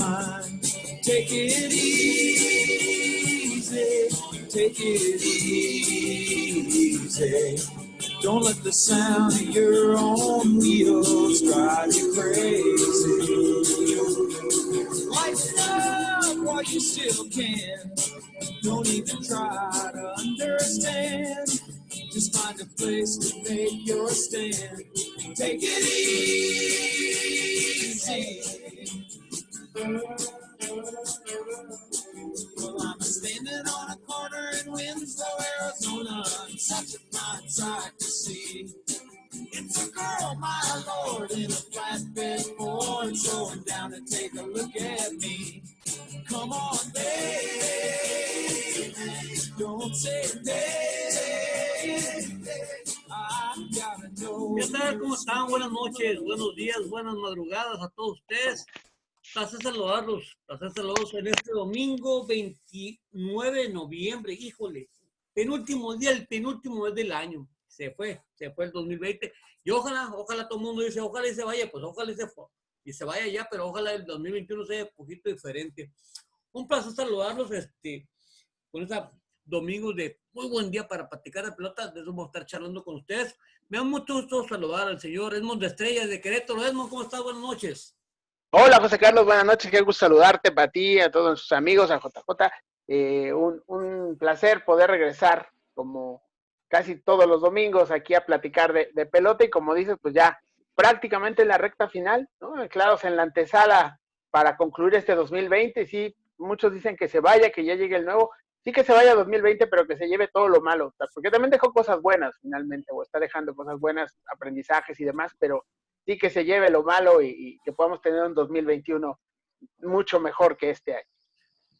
mind. Take it easy, take it easy. Don't let the sound of your own wheels drive you crazy. Lighten up while you still can. Don't even try to understand. Just find a place to make your stand. Take it easy. Well, I'm standing on a corner in Winslow, Arizona. Such a fine sight to see. It's a girl, my lord, in a flatbed Ford, slowing down to take a look at me. Come on, baby, don't say nay. I gotta know. ¿Qué tal? ¿Cómo están? Buenas noches, buenos días, buenas madrugadas a todos ustedes. Placer saludarlos en este domingo 29 de noviembre. Híjole, penúltimo día, el penúltimo mes del año. Se fue el 2020. Y ojalá todo el mundo dice, ojalá y se vaya, pues ojalá y se vaya ya, pero ojalá el 2021 sea un poquito diferente. Un placer saludarlos con este domingo de muy buen día para platicar de pelota. De eso vamos a estar charlando con ustedes. Me da mucho gusto saludar al señor Edmond de Estrellas de Querétaro. Edmond, ¿cómo estás? Buenas noches. Hola, José Carlos, buenas noches. Qué gusto saludarte, para ti, a todos sus amigos, a JJ. Un placer poder regresar como casi todos los domingos aquí a platicar de pelota y como dices, pues ya prácticamente en la recta final, ¿no? Claros en la antesala para concluir este 2020. Sí, muchos dicen que se vaya, que ya llegue el nuevo. Sí que se vaya 2020, pero que se lleve todo lo malo, porque también dejó cosas buenas finalmente, o está dejando cosas buenas, aprendizajes y demás, pero sí que se lleve lo malo y que podamos tener un 2021 mucho mejor que este año.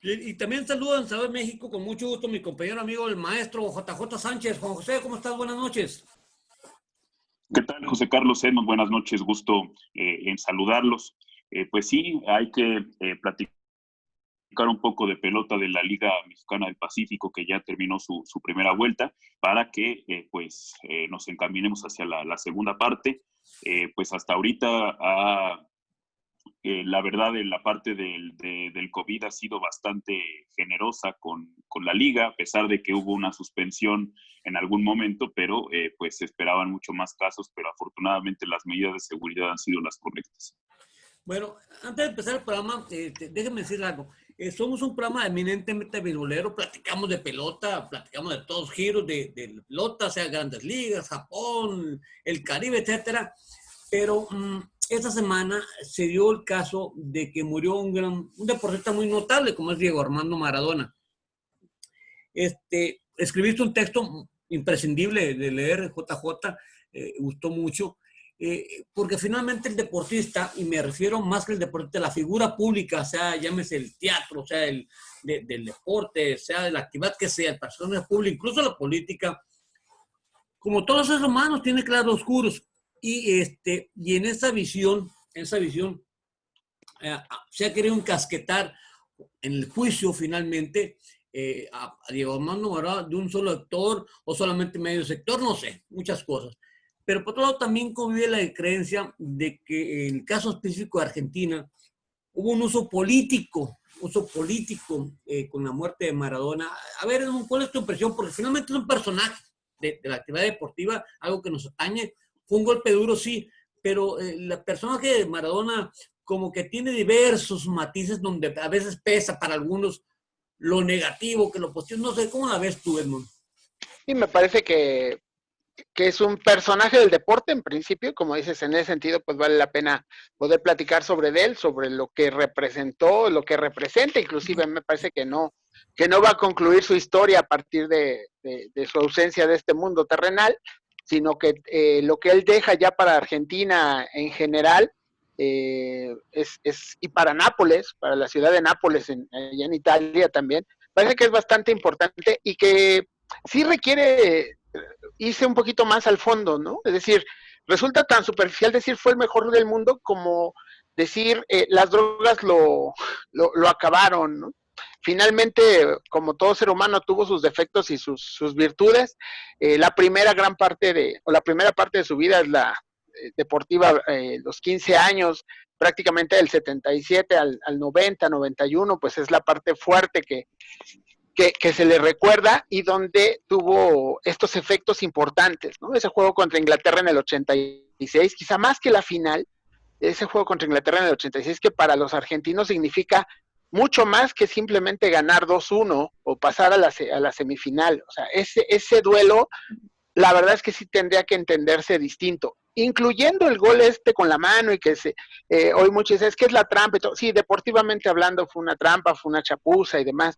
Y también saludo en Ciudad de México con mucho gusto mi compañero amigo, el maestro JJ Sánchez. Juan José, ¿cómo estás? Buenas noches. ¿Qué tal, José Carlos? Buenas noches, gusto en saludarlos. Pues sí, hay que platicar un poco de pelota de la Liga Mexicana del Pacífico, que ya terminó su primera vuelta, para que nos encaminemos hacia la segunda parte. Pues hasta ahorita la verdad, en la parte del COVID ha sido bastante generosa con la liga, a pesar de que hubo una suspensión en algún momento, pero pues se esperaban mucho más casos, pero afortunadamente las medidas de seguridad han sido las correctas. Bueno, antes de empezar el programa, déjenme decir algo. Somos un programa eminentemente beisbolero, platicamos de pelota, platicamos de todos giros de pelota, sea Grandes Ligas, Japón, el Caribe, etcétera. Pero esta semana se dio el caso de que murió un deportista muy notable, como es Diego Armando Maradona. Escribiste un texto imprescindible de leer, JJ, gustó mucho, porque finalmente el deportista, y me refiero más que el deportista, la figura pública, sea llámese el teatro, sea del deporte, sea de la actividad que sea, el personaje público, incluso la política, como todos los seres humanos, tiene claroscuros. Y en esa visión se ha querido encasquetar en el juicio finalmente a Diego Armando Maradona de un solo actor o solamente medio sector, no sé, muchas cosas. Pero por otro lado también convive la creencia de que en el caso específico de Argentina hubo un uso político con la muerte de Maradona. A ver, ¿cuál es tu impresión? Porque finalmente es un personaje de la actividad deportiva, algo que nos atañe. Fue un golpe duro, sí, pero el personaje de Maradona como que tiene diversos matices donde a veces pesa para algunos lo negativo que lo positivo. No sé, ¿cómo la ves tú, Edmond? Sí, me parece que es un personaje del deporte en principio, como dices, en ese sentido pues vale la pena poder platicar sobre él, sobre lo que representó, lo que representa, inclusive me parece que no va a concluir su historia a partir de su ausencia de este mundo terrenal, sino que lo que él deja ya para Argentina en general y para Nápoles, para la ciudad de Nápoles, allá en Italia también, parece que es bastante importante y que sí requiere irse un poquito más al fondo, ¿no? Es decir, resulta tan superficial decir fue el mejor del mundo como decir las drogas lo acabaron, ¿no? Finalmente, como todo ser humano tuvo sus defectos y sus virtudes, la primera parte de su vida es la deportiva, los 15 años, prácticamente del 77 al 90, 91, pues es la parte fuerte que se le recuerda y donde tuvo estos efectos importantes, ¿no? Ese juego contra Inglaterra en el 86, quizá más que la final, ese juego contra Inglaterra en el 86, que para los argentinos significa mucho más que simplemente ganar 2-1 o pasar a la semifinal. O sea, ese duelo, la verdad es que sí tendría que entenderse distinto, incluyendo el gol con la mano y que hoy muchos dicen, es que es la trampa y todo. Sí, deportivamente hablando fue una trampa, fue una chapuza y demás,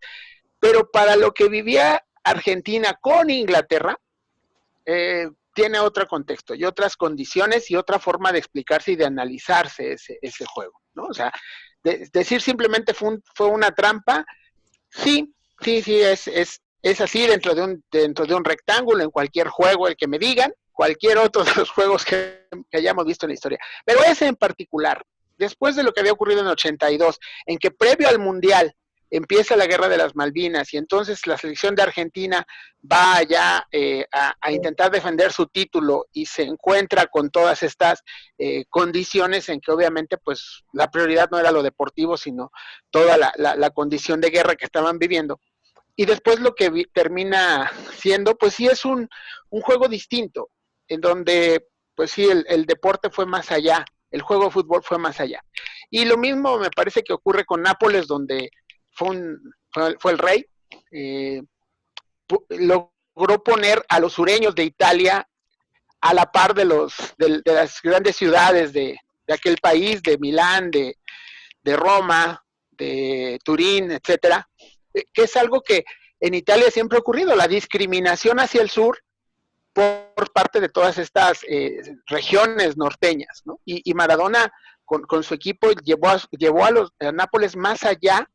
pero para lo que vivía Argentina con Inglaterra, tiene otro contexto y otras condiciones y otra forma de explicarse y de analizarse ese juego, ¿no? O sea, decir simplemente fue una trampa, sí, es así dentro de un rectángulo, en cualquier juego, el que me digan, cualquier otro de los juegos que hayamos visto en la historia. Pero ese en particular, después de lo que había ocurrido en 82, en que previo al Mundial empieza la guerra de las Malvinas y entonces la selección de Argentina va allá a intentar defender su título y se encuentra con todas estas condiciones en que obviamente pues la prioridad no era lo deportivo, sino toda la condición de guerra que estaban viviendo. Y después lo que termina siendo, pues sí es un juego distinto, en donde pues sí el deporte fue más allá, el juego de fútbol fue más allá. Y lo mismo me parece que ocurre con Nápoles, donde fue el rey, logró poner a los sureños de Italia a la par de las grandes ciudades de aquel país, de Milán, de Roma, de Turín, etcétera, que es algo que en Italia siempre ha ocurrido, la discriminación hacia el sur por parte de todas estas regiones norteñas, ¿no? Y Maradona con su equipo llevó a Nápoles más allá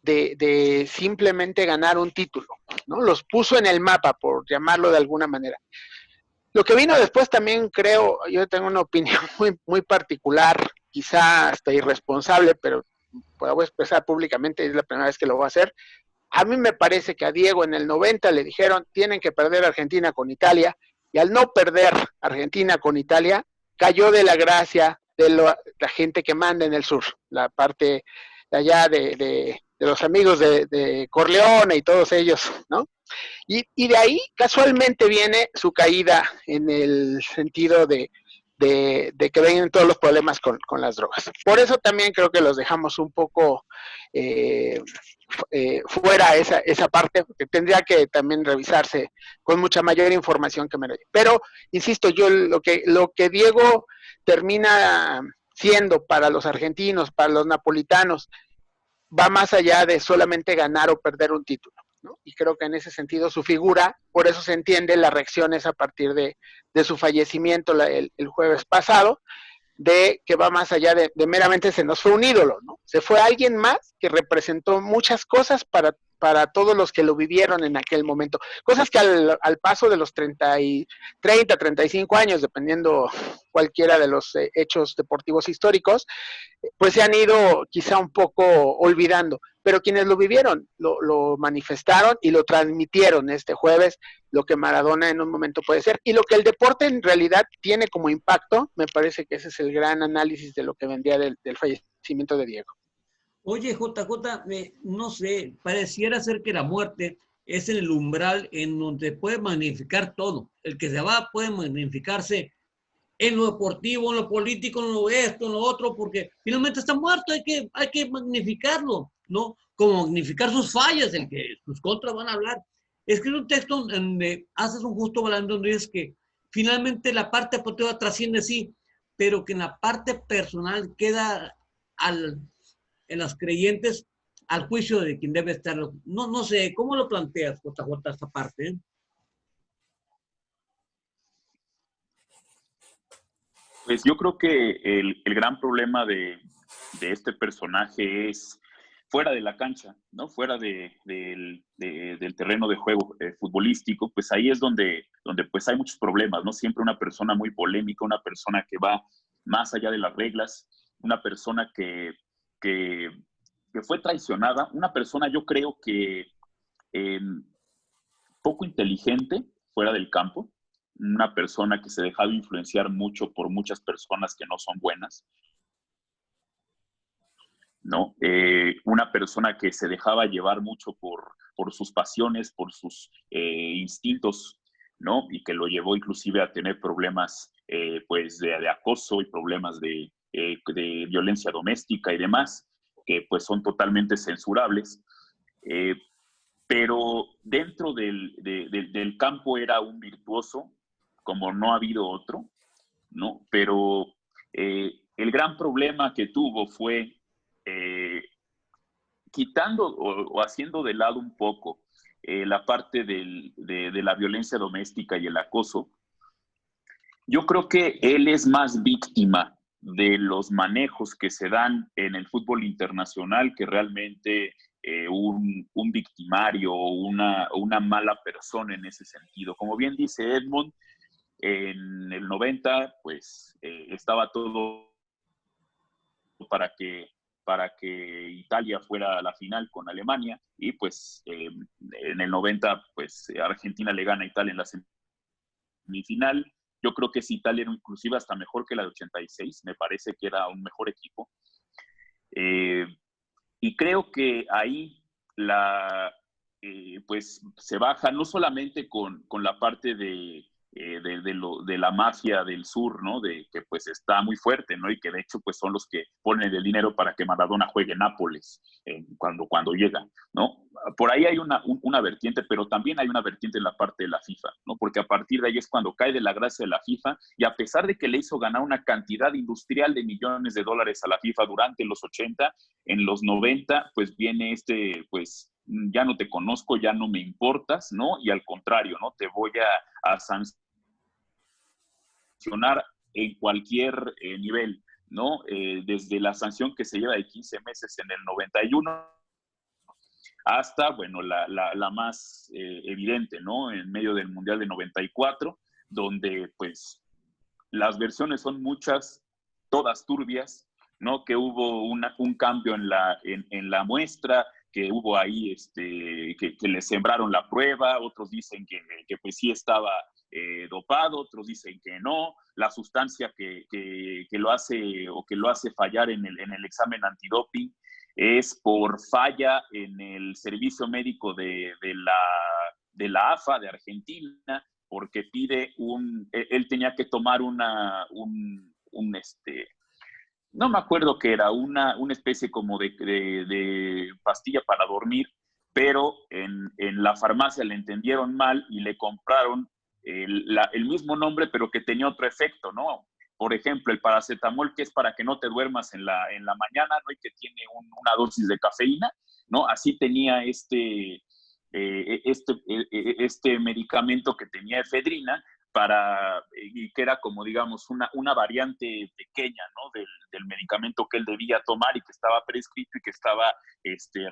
de simplemente ganar un título, ¿no? Los puso en el mapa, por llamarlo de alguna manera. Lo que vino después también creo, yo tengo una opinión muy particular, quizá hasta irresponsable, pero puedo expresar públicamente, es la primera vez que lo voy a hacer. A mí me parece que a Diego en el 90 le dijeron, tienen que perder Argentina con Italia, y al no perder Argentina con Italia, cayó de la gracia de la gente que manda en el sur, la parte de allá de los amigos de Corleone y todos ellos, ¿no? Y de ahí casualmente viene su caída en el sentido de que vengan todos los problemas con las drogas. Por eso también creo que los dejamos un poco fuera esa parte, porque tendría que también revisarse con mucha mayor información que me lo. Pero, insisto, yo lo que Diego termina siendo para los argentinos, para los napolitanos, va más allá de solamente ganar o perder un título, ¿no? Y creo que en ese sentido su figura, por eso se entiende las reacciones a partir de su fallecimiento el jueves pasado, de que va más allá de meramente se nos fue un ídolo, ¿no? Se fue alguien más que representó muchas cosas para todos los que lo vivieron en aquel momento. Cosas que al paso de los 30, 35 años, dependiendo cualquiera de los hechos deportivos históricos, pues se han ido quizá un poco olvidando, pero quienes lo vivieron, lo manifestaron y lo transmitieron este jueves, lo que Maradona en un momento puede ser, y lo que el deporte en realidad tiene como impacto, me parece que ese es el gran análisis de lo que vendría del fallecimiento de Diego. Oye, JJ, no sé, pareciera ser que la muerte es el umbral en donde puede magnificar todo. El que se va puede magnificarse en lo deportivo, en lo político, en lo esto, en lo otro, porque finalmente está muerto, hay que magnificarlo, ¿no? Como magnificar sus fallas, el que sus contras van a hablar. Escribe un texto donde haces un justo balance, donde dices que finalmente la parte deportiva trasciende, sí, pero que en la parte personal queda en los creyentes al juicio de quien debe estar. No sé, ¿cómo lo planteas, JJ, esta parte? Pues yo creo que el gran problema de este personaje es fuera de la cancha, ¿no? Fuera del terreno de juego futbolístico, pues ahí es donde pues hay muchos problemas, ¿no? Siempre una persona muy polémica, una persona que va más allá de las reglas, una persona que fue traicionada, una persona yo creo que poco inteligente fuera del campo, una persona que se ha dejado influenciar mucho por muchas personas que no son buenas, ¿no? Una persona que se dejaba llevar mucho por sus pasiones, por sus instintos, ¿no? Y que lo llevó inclusive a tener problemas pues de acoso y problemas de violencia doméstica y demás, que pues son totalmente censurables. Pero dentro del campo era un virtuoso, como no ha habido otro, ¿no? Pero el gran problema que tuvo fue eh, quitando o haciendo de lado un poco la parte de la violencia doméstica y el acoso. Yo creo que él es más víctima de los manejos que se dan en el fútbol internacional que realmente un victimario o una mala persona en ese sentido. Como bien dice Edmond, en el 90, pues estaba todo para que Italia fuera a la final con Alemania y pues en el 90, pues Argentina le gana a Italia en la semifinal. Yo creo que esa Italia era inclusive hasta mejor que la de 86, me parece que era un mejor equipo. Y creo que ahí pues se baja no solamente con la parte de la mafia del sur, ¿no? Que pues está muy fuerte, ¿no? Y que de hecho pues son los que ponen el dinero para que Maradona juegue en Nápoles cuando llega, ¿no? Por ahí hay una vertiente, pero también hay una vertiente en la parte de la FIFA, ¿no? Porque a partir de ahí es cuando cae de la gracia de la FIFA y a pesar de que le hizo ganar una cantidad industrial de millones de dólares a la FIFA durante los 80, en los 90 pues viene pues ya no te conozco, ya no me importas, ¿no? Y al contrario, ¿no? Te voy a sancionar en cualquier nivel, ¿no? Desde la sanción que se lleva de 15 meses en el 91 hasta, bueno, la más evidente, ¿no? En medio del Mundial de 94, donde pues las versiones son muchas, todas turbias, ¿no? Que hubo un cambio en la muestra, que hubo ahí, que le sembraron la prueba, otros dicen que pues sí estaba dopado, otros dicen que no, la sustancia que lo hace fallar en el examen antidoping es por falla en el servicio médico de la AFA de Argentina, porque él tenía que tomar no me acuerdo qué era, una especie como de pastilla para dormir, pero en la farmacia le entendieron mal y le compraron el mismo nombre, pero que tenía otro efecto, ¿no? Por ejemplo, el paracetamol, que es para que no te duermas en la mañana, ¿no? Y que tiene una dosis de cafeína, ¿no? Así tenía este medicamento que tenía efedrina, y que era como, digamos, una variante pequeña, ¿no? del medicamento que él debía tomar y que estaba prescrito y que estaba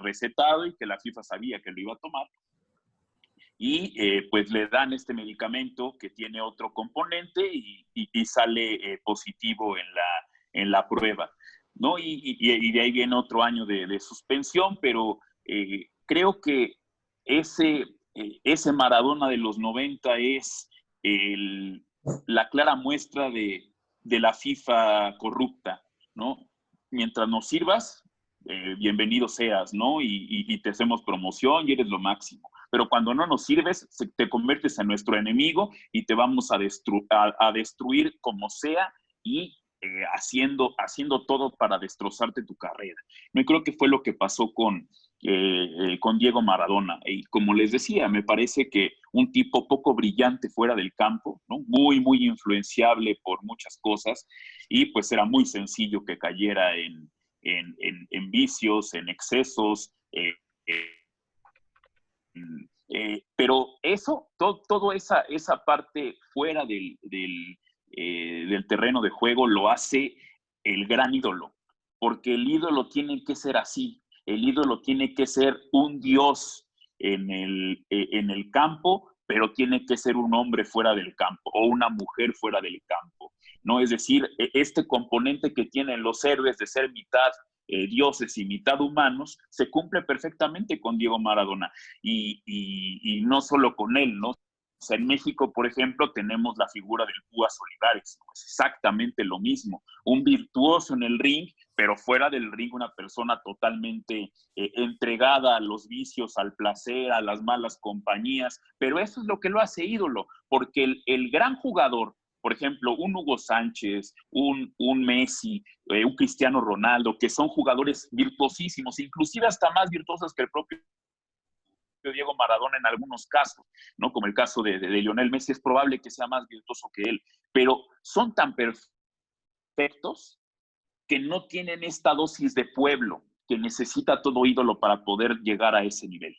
recetado y que la FIFA sabía que lo iba a tomar. Y pues le dan este medicamento que tiene otro componente y sale positivo en la prueba, ¿no? Y de ahí viene otro año de suspensión, pero creo que ese Maradona de los 90 es la clara muestra de la FIFA corrupta, ¿no? Mientras nos sirvas, bienvenido seas, ¿no? Y te hacemos promoción y eres lo máximo. Pero cuando no nos sirves, te conviertes en nuestro enemigo y te vamos a destruir como sea y haciendo todo para destrozarte tu carrera. No creo que fue lo que pasó con Diego Maradona. Y como les decía, me parece que un tipo poco brillante fuera del campo, ¿no? Muy, muy influenciable por muchas cosas y pues era muy sencillo que cayera en vicios, en excesos, pero eso, todo esa parte fuera del terreno de juego lo hace el gran ídolo, porque el ídolo tiene que ser así, el ídolo tiene que ser un dios en el campo, pero tiene que ser un hombre fuera del campo o una mujer fuera del campo, ¿no? Es decir, este componente que tienen los héroes de ser mitad dioses y mitad humanos, se cumple perfectamente con Diego Maradona. Y no solo con él, ¿no? En México, por ejemplo, tenemos la figura del Púas Olivares, ¿no? Es exactamente lo mismo, un virtuoso en el ring, pero fuera del ring una persona totalmente entregada a los vicios, al placer, a las malas compañías, pero eso es lo que lo hace ídolo, porque el gran jugador, por ejemplo, un Hugo Sánchez, un Messi, un Cristiano Ronaldo, que son jugadores virtuosísimos, inclusive hasta más virtuosos que el propio Diego Maradona en algunos casos, ¿no? Como el caso de Lionel Messi, es probable que sea más virtuoso que él, pero son tan perfectos que no tienen esta dosis de pueblo que necesita todo ídolo para poder llegar a ese nivel,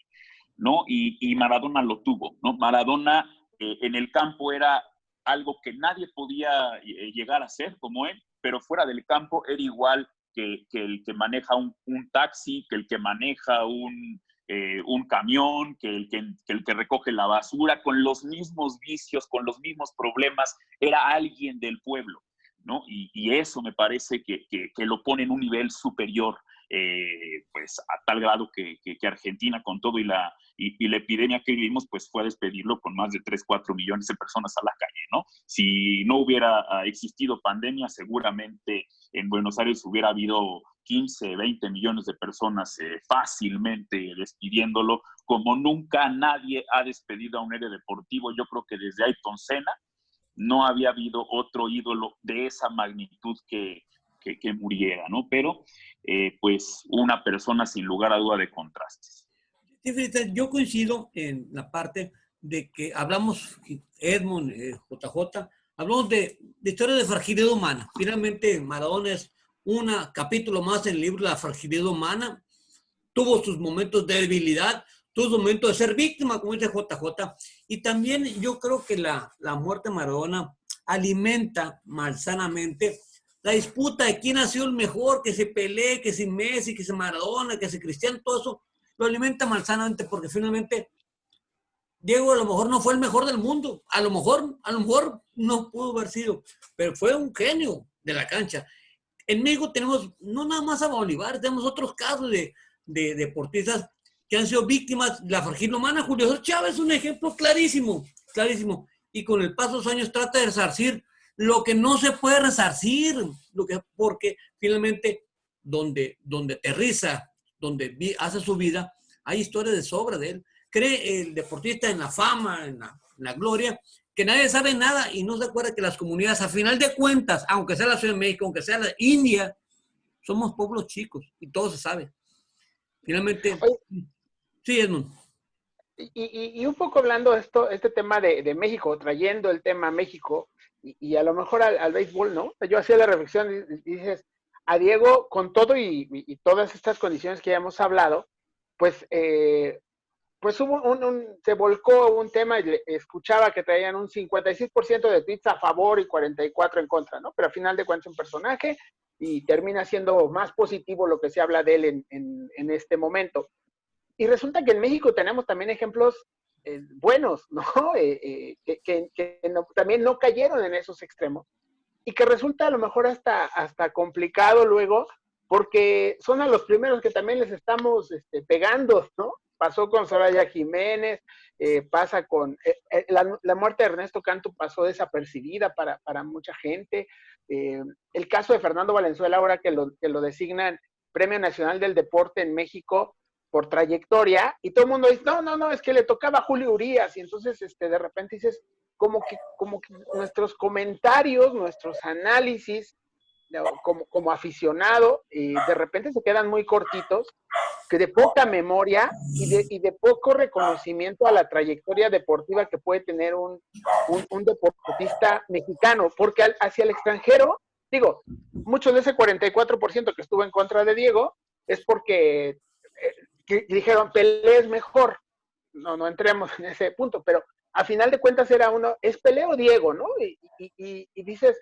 ¿no? Y Maradona lo tuvo, ¿no? Maradona en el campo era algo que nadie podía llegar a ser como él, pero fuera del campo era igual que el que maneja un taxi, que el que maneja un camión, que el que recoge la basura, con los mismos vicios, con los mismos problemas, era alguien del pueblo, ¿no? Y eso me parece que lo pone en un nivel superior, pues a tal grado que Argentina, con todo y la epidemia que vivimos, pues fue a despedirlo con más de 3, 4 millones de personas a la calle, ¿no? Si no hubiera existido pandemia, seguramente en Buenos Aires hubiera habido 15, 20 millones de personas fácilmente despidiéndolo, como nunca nadie ha despedido a un héroe deportivo. Yo creo que desde Ayrton Senna no había habido otro ídolo de esa magnitud que muriera, ¿no? Pero, pues, una persona sin lugar a duda de contrastes. Sí, fíjate, yo coincido en la parte de que hablamos, Edmond, JJ, hablamos de historia de fragilidad humana. Finalmente, Maradona es un capítulo más en el libro La fragilidad humana. Tuvo sus momentos de debilidad, tuvo sus momentos de ser víctima, como dice JJ. Y también yo creo que la muerte de Maradona alimenta malsanamente la disputa de quién ha sido el mejor, que se pelee, que si Messi, que si Maradona, que si Cristiano, todo eso lo alimenta malsanamente, porque finalmente Diego a lo mejor no fue el mejor del mundo, a lo mejor no pudo haber sido, pero fue un genio de la cancha. En México tenemos no nada más a Bolívar, tenemos otros casos de deportistas que han sido víctimas de la fragilidad humana. Julio César Chávez es un ejemplo clarísimo, clarísimo, y con el paso de los años trata de resarcir lo que no se puede resarcir, porque finalmente donde aterriza, donde hace su vida, hay historia de sobra de él. Cree el deportista en la fama, en la gloria, que nadie sabe nada y no se acuerda que las comunidades, a final de cuentas, aunque sea la Ciudad de México, aunque sea la India, somos pueblos chicos y todo se sabe. Finalmente, oye, sí, Edmund. Y un poco hablando de este tema de México, trayendo el tema a México y a lo mejor al béisbol, ¿no? Yo hacía la reflexión y dices, a Diego, con todo y todas estas condiciones que ya hemos hablado, pues hubo se volcó un tema y escuchaba que traían un 56% de tweets a favor y 44% en contra, ¿no? Pero al final de cuentas un personaje y termina siendo más positivo lo que se habla de él en este momento. Y resulta que en México tenemos también ejemplos buenos, ¿no? Que también no cayeron en esos extremos y que resulta a lo mejor hasta complicado luego porque son a los primeros que también les estamos pegando, ¿no? Pasó con Soraya Jiménez, pasa con la muerte de Ernesto Canto pasó desapercibida para mucha gente. El caso de Fernando Valenzuela, ahora que lo designan Premio Nacional del Deporte en México por trayectoria, y todo el mundo dice, no, es que le tocaba a Julio Urías, y entonces de repente dices, como que nuestros comentarios, nuestros análisis, como aficionado, de repente se quedan muy cortitos, que de poca memoria y de poco reconocimiento a la trayectoria deportiva que puede tener un deportista mexicano, porque hacia el extranjero, digo, mucho de ese 44% que estuvo en contra de Diego es porque que dijeron Pelé es mejor, no entremos en ese punto, pero a final de cuentas es Pelé o Diego, ¿no? Y dices,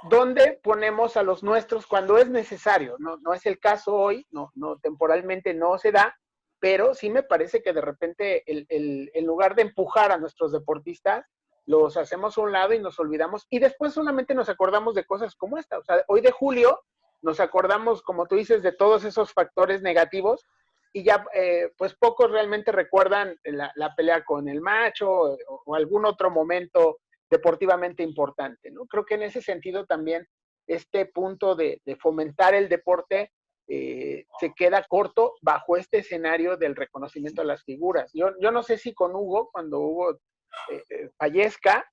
¿dónde ponemos a los nuestros cuando es necesario? No es el caso hoy, no temporalmente no se da, pero sí me parece que de repente en lugar de empujar a nuestros deportistas, los hacemos a un lado y nos olvidamos, y después solamente nos acordamos de cosas como esta. O sea, hoy de Julio nos acordamos, como tú dices, de todos esos factores negativos, y ya pues pocos realmente recuerdan la pelea con el macho o algún otro momento deportivamente importante, ¿no? Creo que en ese sentido también este punto de fomentar el deporte se queda corto bajo este escenario del reconocimiento a las figuras. Yo no sé si con Hugo, cuando Hugo fallezca,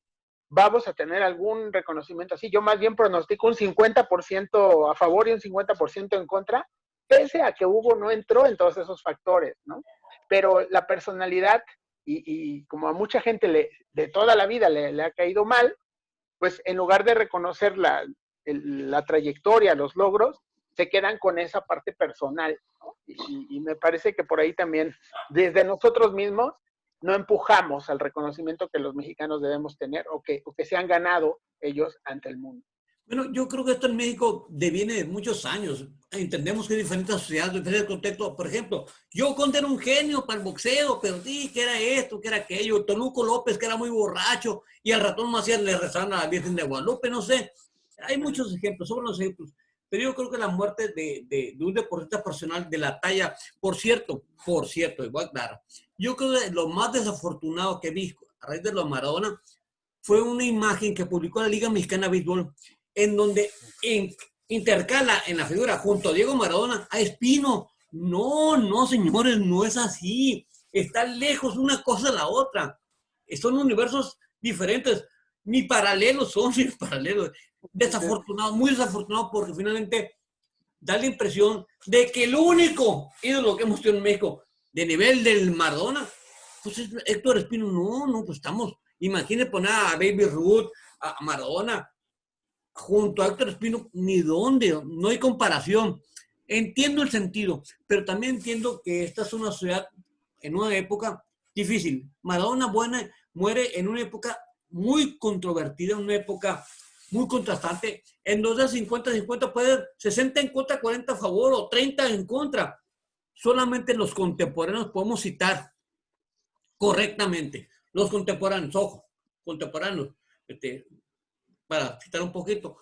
vamos a tener algún reconocimiento así. Yo más bien pronostico un 50% a favor y un 50% en contra, pese a que Hugo no entró en todos esos factores, ¿no? Pero la personalidad, y como a mucha gente de toda la vida le ha caído mal, pues en lugar de reconocer la trayectoria, los logros, se quedan con esa parte personal, ¿no? Y me parece que por ahí también, desde nosotros mismos, no empujamos al reconocimiento que los mexicanos debemos tener o que se han ganado ellos ante el mundo. Bueno, yo creo que esto en México deviene de muchos años. Entendemos que hay diferentes sociedades, diferentes contextos. Por ejemplo, yo Conde era un genio para el boxeo, pero sí, que era esto, que era aquello. Toluco López, que era muy borracho, y al ratón Macías le rezaban a la Virgen de Guadalupe, no sé. Hay muchos ejemplos, sobre los ejemplos. Pero yo creo que la muerte de un deportista profesional de la talla, por cierto, igual claro, yo creo que lo más desafortunado que vi a raíz de lo de Maradona fue una imagen que publicó la Liga Mexicana de Béisbol, en donde intercala en la figura junto a Diego Maradona a Espino. No, señores, no es así. Está lejos una cosa de la otra. Son universos diferentes. Ni paralelos son, ni paralelos. Desafortunado, muy desafortunado, porque finalmente da la impresión de que el único ídolo que hemos tenido en México de nivel del Maradona, pues es Héctor Espino. No, pues estamos, imagínense poner a Baby Ruth, a Maradona, junto a Héctor Espino, ni dónde, no hay comparación. Entiendo el sentido, pero también entiendo que esta es una sociedad en una época difícil. Maradona muere en una época muy controvertida, en una época muy contrastante, en donde 50-50 puede ser 60 en contra, 40 a favor o 30 en contra. Solamente los contemporáneos podemos citar correctamente. Los contemporáneos, ojo, contemporáneos, para citar un poquito,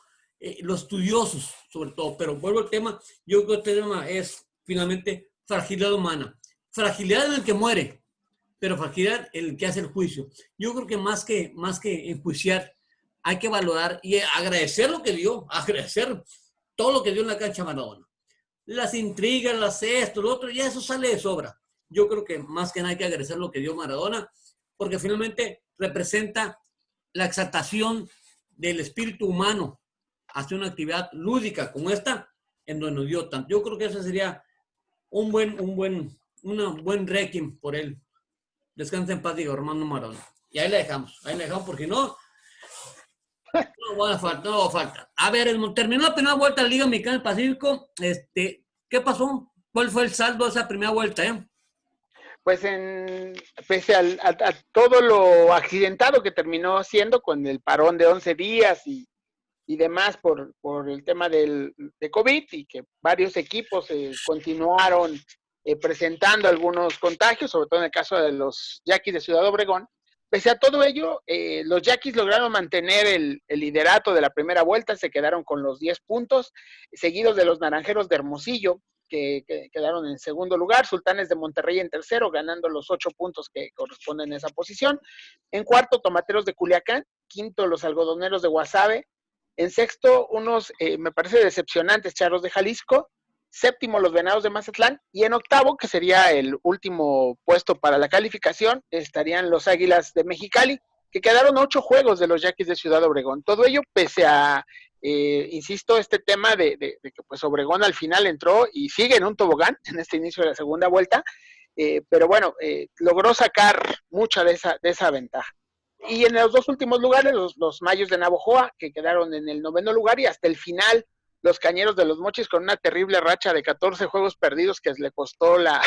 los estudiosos sobre todo, pero vuelvo al tema, yo creo que el tema es finalmente fragilidad humana, fragilidad en el que muere, pero fragilidad en el que hace el juicio. Yo creo que más que enjuiciar, hay que valorar y agradecer lo que dio, agradecer todo lo que dio en la cancha Maradona. Las intrigas, las esto, lo otro, ya eso sale de sobra. Yo creo que más que nada hay que agradecer lo que dio Maradona, porque finalmente representa la exaltación del espíritu humano hacia una actividad lúdica como esta, en donde nos dio tanto. Yo creo que ese sería un buen requiem por él. Descansa en paz, Diego Armando Maradona. Y ahí le dejamos porque no va a faltar. A ver, terminó la primera vuelta de la Liga Mexicana del Pacífico. ¿Qué pasó? ¿Cuál fue el saldo de esa primera vuelta? Pues pese a todo lo accidentado que terminó siendo con el parón de 11 días y demás por el tema de COVID, y que varios equipos continuaron presentando algunos contagios, sobre todo en el caso de los Yaquis de Ciudad Obregón. Pese a todo ello, los Yaquis lograron mantener el liderato de la primera vuelta, se quedaron con los 10 puntos, seguidos de los Naranjeros de Hermosillo, que quedaron en segundo lugar, Sultanes de Monterrey en tercero, ganando los 8 puntos que corresponden a esa posición. En cuarto, Tomateros de Culiacán, quinto, los Algodoneros de Guasave, en sexto, unos, me parece decepcionantes, Charros de Jalisco, séptimo, los Venados de Mazatlán, y en octavo, que sería el último puesto para la calificación, estarían los Águilas de Mexicali, que quedaron 8 juegos de los Yaquis de Ciudad Obregón. Todo ello pese a, insisto, este tema de que pues Obregón al final entró y sigue en un tobogán en este inicio de la segunda vuelta, pero bueno, logró sacar mucha de esa ventaja. Y en los dos últimos lugares, los Mayos de Navojoa, que quedaron en el 9º lugar, y hasta el final, los Cañeros de los Mochis, con una terrible racha de 14 juegos perdidos que le costó la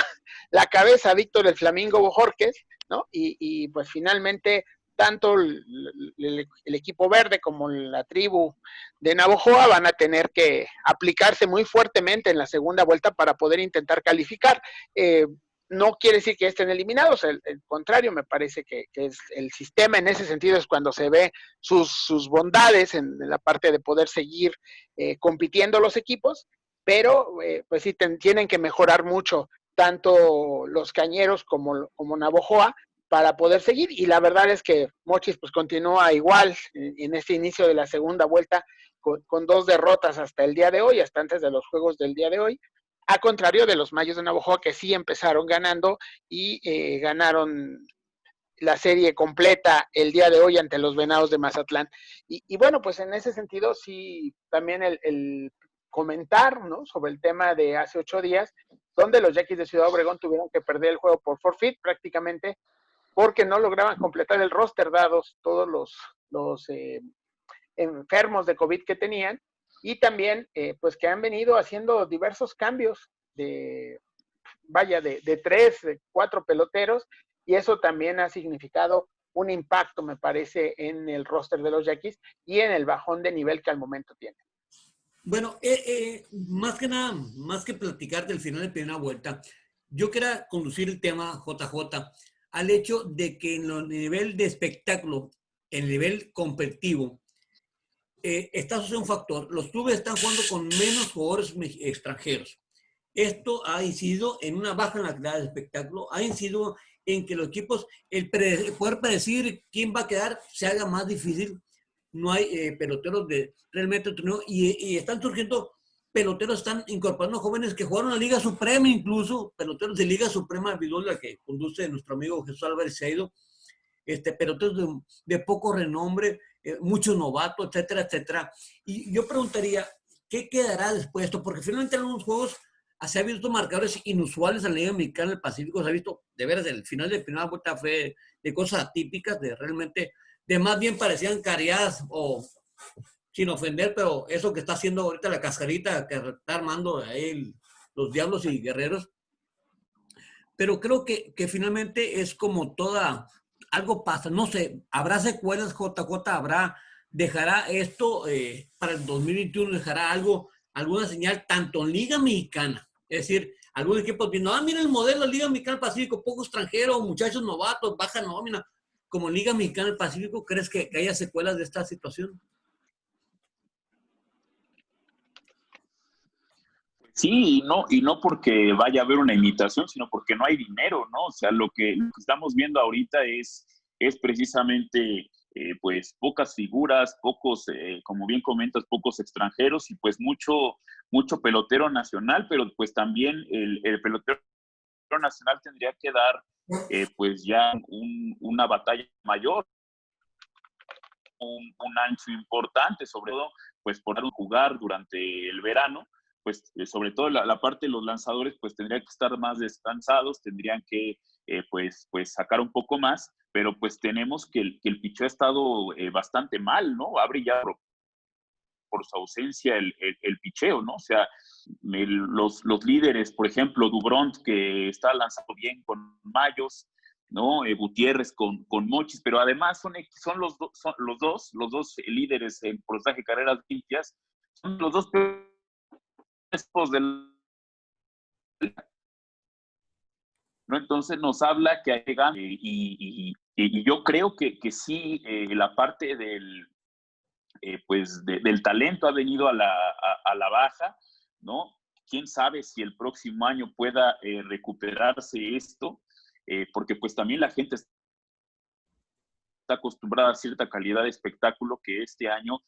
cabeza a Víctor el Flamingo Bojorquez, ¿no? Y pues finalmente, tanto el equipo verde como la tribu de Navojoa van a tener que aplicarse muy fuertemente en la segunda vuelta para poder intentar calificar. No quiere decir que estén eliminados, el contrario, me parece que es el sistema en ese sentido es cuando se ve sus bondades en la parte de poder seguir compitiendo los equipos, pero pues sí tienen que mejorar mucho tanto los Cañeros como Navojoa para poder seguir, y la verdad es que Mochis pues continúa igual en este inicio de la segunda vuelta con 2 derrotas hasta el día de hoy, hasta antes de los juegos del día de hoy, a contrario de los Mayos de Navojoa, que sí empezaron ganando y ganaron la serie completa el día de hoy ante los Venados de Mazatlán. Y bueno, pues en ese sentido sí, también el comentar, ¿no?, sobre el tema de hace 8 días, donde los Yaquis de Ciudad Obregón tuvieron que perder el juego por forfeit prácticamente, porque no lograban completar el roster dados todos los enfermos de COVID que tenían, y también pues que han venido haciendo diversos cambios de 3, de 4 peloteros, y eso también ha significado un impacto, me parece, en el roster de los Yaquis y en el bajón de nivel que al momento tiene. Bueno, más que nada, más que platicar del final de primera vuelta, yo quería conducir el tema, JJ, al hecho de que en el nivel de espectáculo, en el nivel competitivo, está sucediendo un factor. Los clubes están jugando con menos jugadores extranjeros. Esto ha incidido en una baja en la calidad del espectáculo, ha incidido en que los equipos, poder predecir quién va a quedar se haga más difícil. No hay peloteros de realmente torneo, y están surgiendo peloteros, están incorporando jóvenes que jugaron la Liga Suprema, incluso peloteros de Liga Suprema, la que conduce nuestro amigo Jesús Álvarez Seido, peloteros de poco renombre, muchos novatos, etcétera, etcétera. Y yo preguntaría, ¿qué quedará después de esto? Porque finalmente en algunos juegos se ha visto marcadores inusuales en la Liga Mexicana del Pacífico, se ha visto, de veras, el final de primera vuelta fue de cosas atípicas, de realmente, de más bien parecían careadas, o sin ofender, pero eso que está haciendo ahorita la cascarita que está armando ahí los Diablos y Guerreros. Pero creo que finalmente es como algo pasa, no sé, habrá secuelas, JJ, dejará esto para el 2021, dejará alguna señal, tanto en Liga Mexicana, es decir, algunos equipos viendo, mira el modelo de Liga Mexicana del Pacífico, poco extranjero, muchachos novatos, baja nómina, como Liga Mexicana del Pacífico. ¿Crees que haya secuelas de esta situación? Sí, y no porque vaya a haber una imitación, sino porque no hay dinero, ¿no? O sea, lo que estamos viendo ahorita es precisamente, pues, pocas figuras, pocos, como bien comentas, pocos extranjeros y pues mucho pelotero nacional, pero pues también el pelotero nacional tendría que dar, pues, ya una batalla mayor, un ancho importante, sobre todo, pues, por jugar durante el verano, pues, sobre todo la parte de los lanzadores, pues, tendrían que estar más descansados, tendrían que, pues, sacar un poco más, pero pues tenemos que el picheo ha estado bastante mal, ¿no? Ha brillado por su ausencia el picheo, ¿no? O sea, los líderes, por ejemplo, Dubront, que está lanzando bien con Mayos, ¿no? Gutiérrez con Mochis, pero además son los dos líderes en porcentaje de carreras limpias, son los dos pesos del, ¿no? Entonces nos habla que hay ganas, y yo creo que sí, la parte pues del talento ha venido a la baja, ¿no? Quién sabe si el próximo año pueda recuperarse esto, porque pues también la gente está acostumbrada a cierta calidad de espectáculo que este año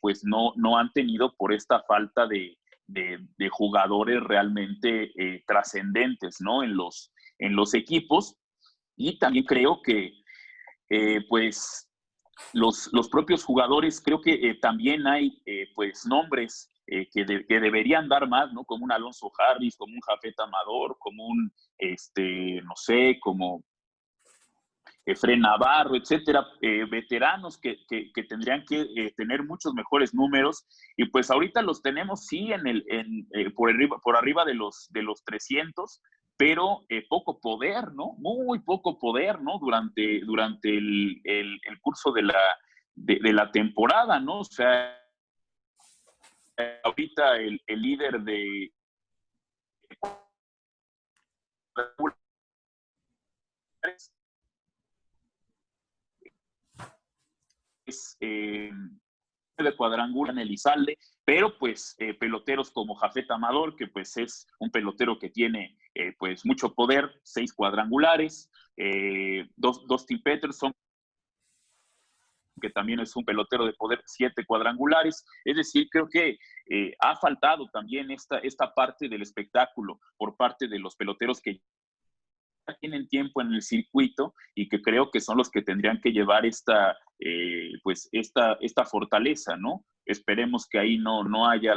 pues no han tenido por esta falta de jugadores realmente trascendentes, ¿no? En los equipos. Y también creo que pues los propios jugadores, creo que también hay pues nombres que deberían dar más, ¿no? Como un Alonso Harris, como un Jafet Amador, como un, no sé, como Efren Navarro, etcétera, veteranos que tendrían que tener muchos mejores números, y pues ahorita los tenemos, sí, por arriba de los 300, pero poco poder, ¿no? Muy poco poder, ¿no? Durante el curso de la temporada, ¿no? O sea, ahorita el líder de es de cuadrangular en Elizalde, pero pues peloteros como Jafet Amador, que pues es un pelotero que tiene pues mucho poder, 6 cuadrangulares, Dustin Peterson, que también es un pelotero de poder, 7 cuadrangulares. Es decir, creo que ha faltado también esta parte del espectáculo por parte de los peloteros que ya tienen tiempo en el circuito y que creo que son los que tendrían que llevar esta fortaleza, ¿no? Esperemos que ahí no haya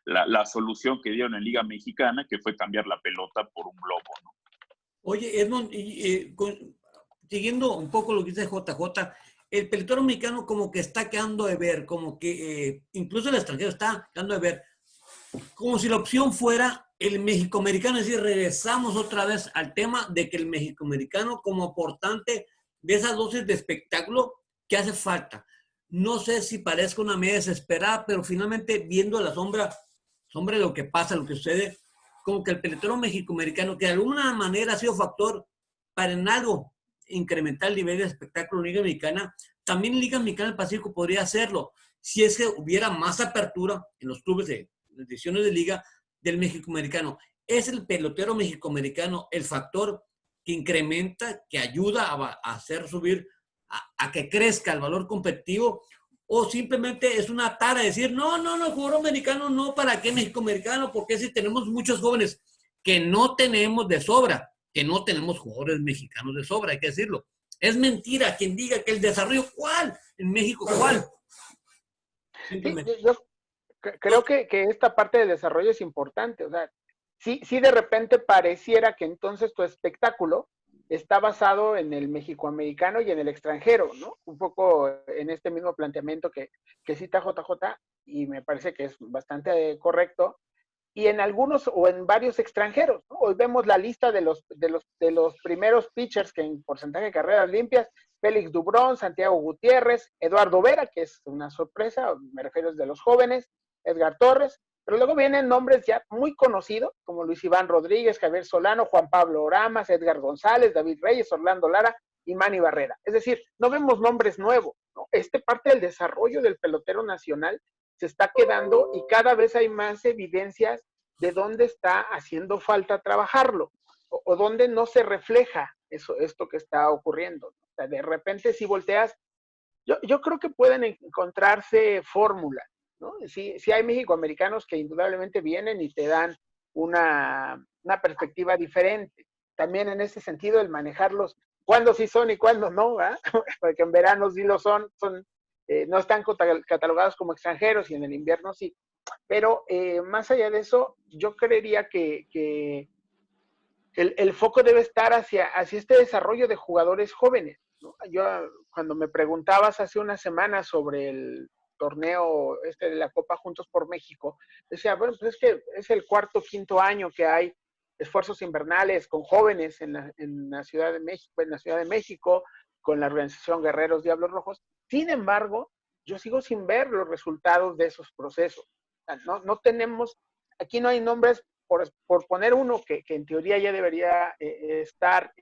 la solución que dieron en Liga Mexicana, que fue cambiar la pelota por un globo, ¿no? Oye, Edmond, siguiendo un poco lo que dice JJ, el pelotero mexicano como que está quedando de ver, como que incluso el extranjero está quedando de ver, como si la opción fuera el mexicoamericano, es decir, regresamos otra vez al tema de que el mexicoamericano como aportante de esa dosis de espectáculo que hace falta. No sé si parezca una media desesperada, pero finalmente viendo la sombra de lo que pasa, lo que sucede, como que el pelotero mexicoamericano, que de alguna manera ha sido factor para en algo incrementar el nivel de espectáculo en Liga Mexicana, también en Liga Mexicana del Pacífico podría hacerlo, si es que hubiera más apertura en los clubes de ediciones de liga del mexicoamericano. ¿Es el pelotero mexicoamericano el factor que incrementa, que ayuda a hacer subir, a que crezca el valor competitivo? ¿O simplemente es una tara de decir, no, el jugador americano no, ¿para qué mexicoamericano? Porque si tenemos muchos jóvenes que no tenemos de sobra, que no tenemos jugadores mexicanos de sobra, hay que decirlo. Es mentira quien diga que el desarrollo, ¿cuál? En México, ¿cuál? Simplemente. Sí, yo creo que esta parte del desarrollo es importante. O sea, sí de repente pareciera que entonces tu espectáculo está basado en el mexicoamericano y en el extranjero, ¿no? Un poco en este mismo planteamiento que cita JJ, y me parece que es bastante correcto, y en algunos o en varios extranjeros, ¿no? Hoy vemos la lista de los primeros pitchers que en porcentaje de carreras limpias: Félix Dubrón, Santiago Gutiérrez, Eduardo Vera, que es una sorpresa, me refiero de los jóvenes, Edgar Torres, pero luego vienen nombres ya muy conocidos, como Luis Iván Rodríguez, Javier Solano, Juan Pablo Oramas, Edgar González, David Reyes, Orlando Lara y Manny Barrera. Es decir, no vemos nombres nuevos, ¿no? Parte del desarrollo del pelotero nacional se está quedando y cada vez hay más evidencias de dónde está haciendo falta trabajarlo o dónde no se refleja esto que está ocurriendo. O sea, de repente si volteas, yo creo que pueden encontrarse fórmulas, ¿no? Sí hay mexicoamericanos que indudablemente vienen y te dan una perspectiva diferente. También en ese sentido el manejarlos, cuándo sí son y cuándo no, ¿verdad? Porque en verano sí lo son no están catalogados como extranjeros y en el invierno sí. Pero más allá de eso, yo creería que el foco debe estar hacia este desarrollo de jugadores jóvenes, ¿no? Yo, cuando me preguntabas hace unas semanas sobre el torneo de la Copa Juntos por México, decía, bueno, pues es que es el cuarto, quinto año que hay esfuerzos invernales con jóvenes en la Ciudad de México, con la organización Guerreros Diablos Rojos. Sin embargo, yo sigo sin ver los resultados de esos procesos. No tenemos, aquí no hay nombres, por poner uno que en teoría ya debería estar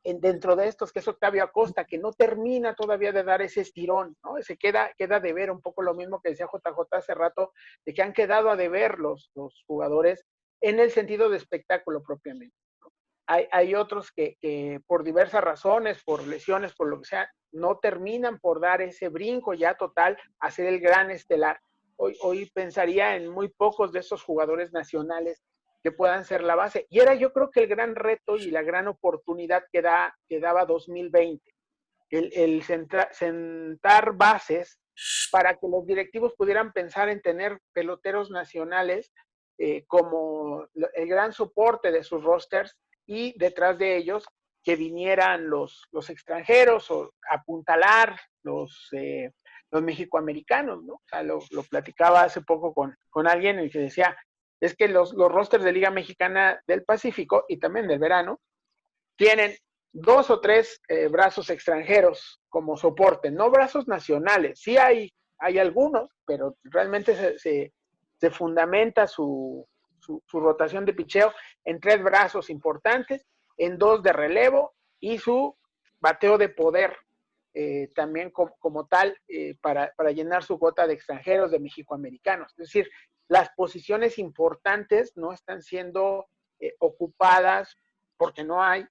dentro de estos, que es Octavio Acosta, que no termina todavía de dar ese estirón, ¿no? Se queda de ver un poco lo mismo que decía JJ hace rato, de que han quedado a deber los jugadores en el sentido de espectáculo propiamente, ¿no? Hay otros que por diversas razones, por lesiones, por lo que sea, no terminan por dar ese brinco ya total a ser el gran estelar. Hoy pensaría en muy pocos de esos jugadores nacionales que puedan ser la base. Y era, yo creo que el gran reto y la gran oportunidad que daba 2020, el sentar bases para que los directivos pudieran pensar en tener peloteros nacionales como el gran soporte de sus rosters, y detrás de ellos que vinieran los extranjeros o apuntalar los mexicoamericanos, ¿no? O sea, lo platicaba hace poco con alguien y que decía, es que los rosters de Liga Mexicana del Pacífico y también del verano tienen 2 o 3 brazos extranjeros como soporte, no brazos nacionales. Sí hay algunos, pero realmente se fundamenta su rotación de picheo en 3 brazos importantes, en 2 de relevo y su bateo de poder también como tal para llenar su cuota de extranjeros, de mexicoamericanos. Es decir, las posiciones importantes no están siendo ocupadas, porque no hay,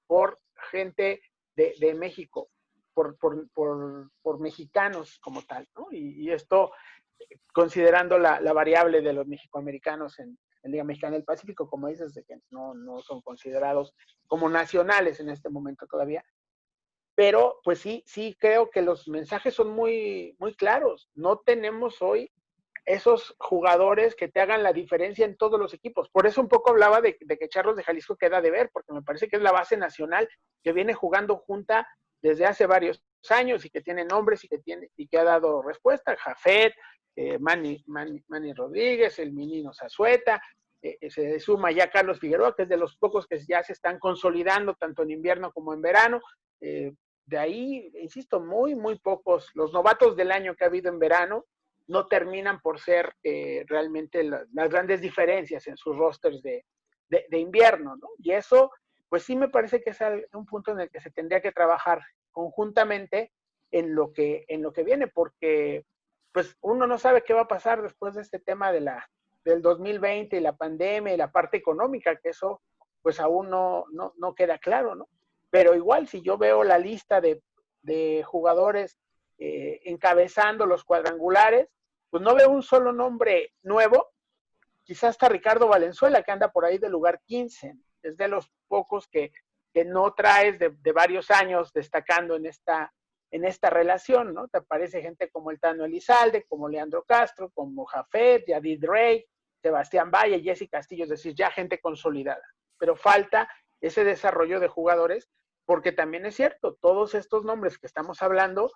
por gente de México, por mexicanos como tal, ¿no? Y esto considerando la variable de los mexicoamericanos en Liga Mexicana del Pacífico, como dices, de que no son considerados como nacionales en este momento todavía. Pero pues sí creo que los mensajes son muy, muy claros. No tenemos hoy esos jugadores que te hagan la diferencia en todos los equipos. Por eso un poco hablaba de que Charlos de Jalisco queda de ver, porque me parece que es la base nacional que viene jugando junta desde hace varios años y que tiene nombres y que ha dado respuesta. Jafet, Manny Rodríguez, el Minino Zazueta, se suma ya Carlos Figueroa, que es de los pocos que ya se están consolidando tanto en invierno como en verano. De ahí, insisto, muy, muy pocos. Los novatos del año que ha habido en verano no terminan por ser realmente las grandes diferencias en sus rosters de invierno, ¿no? Y eso, pues sí me parece que es un punto en el que se tendría que trabajar conjuntamente en lo que viene, porque pues uno no sabe qué va a pasar después de este tema del 2020 y la pandemia y la parte económica, que eso pues aún no queda claro, ¿no? Pero igual si yo veo la lista de jugadores encabezando los cuadrangulares, pues no veo un solo nombre nuevo, quizás hasta Ricardo Valenzuela, que anda por ahí del lugar 15, es de los pocos que no traes de varios años destacando en esta relación, ¿no? Te aparece gente como el Tano Elizalde, como Leandro Castro, como Jafet, Yadid Rey, Sebastián Valle, Jesse Castillo, es decir, ya gente consolidada. Pero falta ese desarrollo de jugadores, porque también es cierto, todos estos nombres que estamos hablando,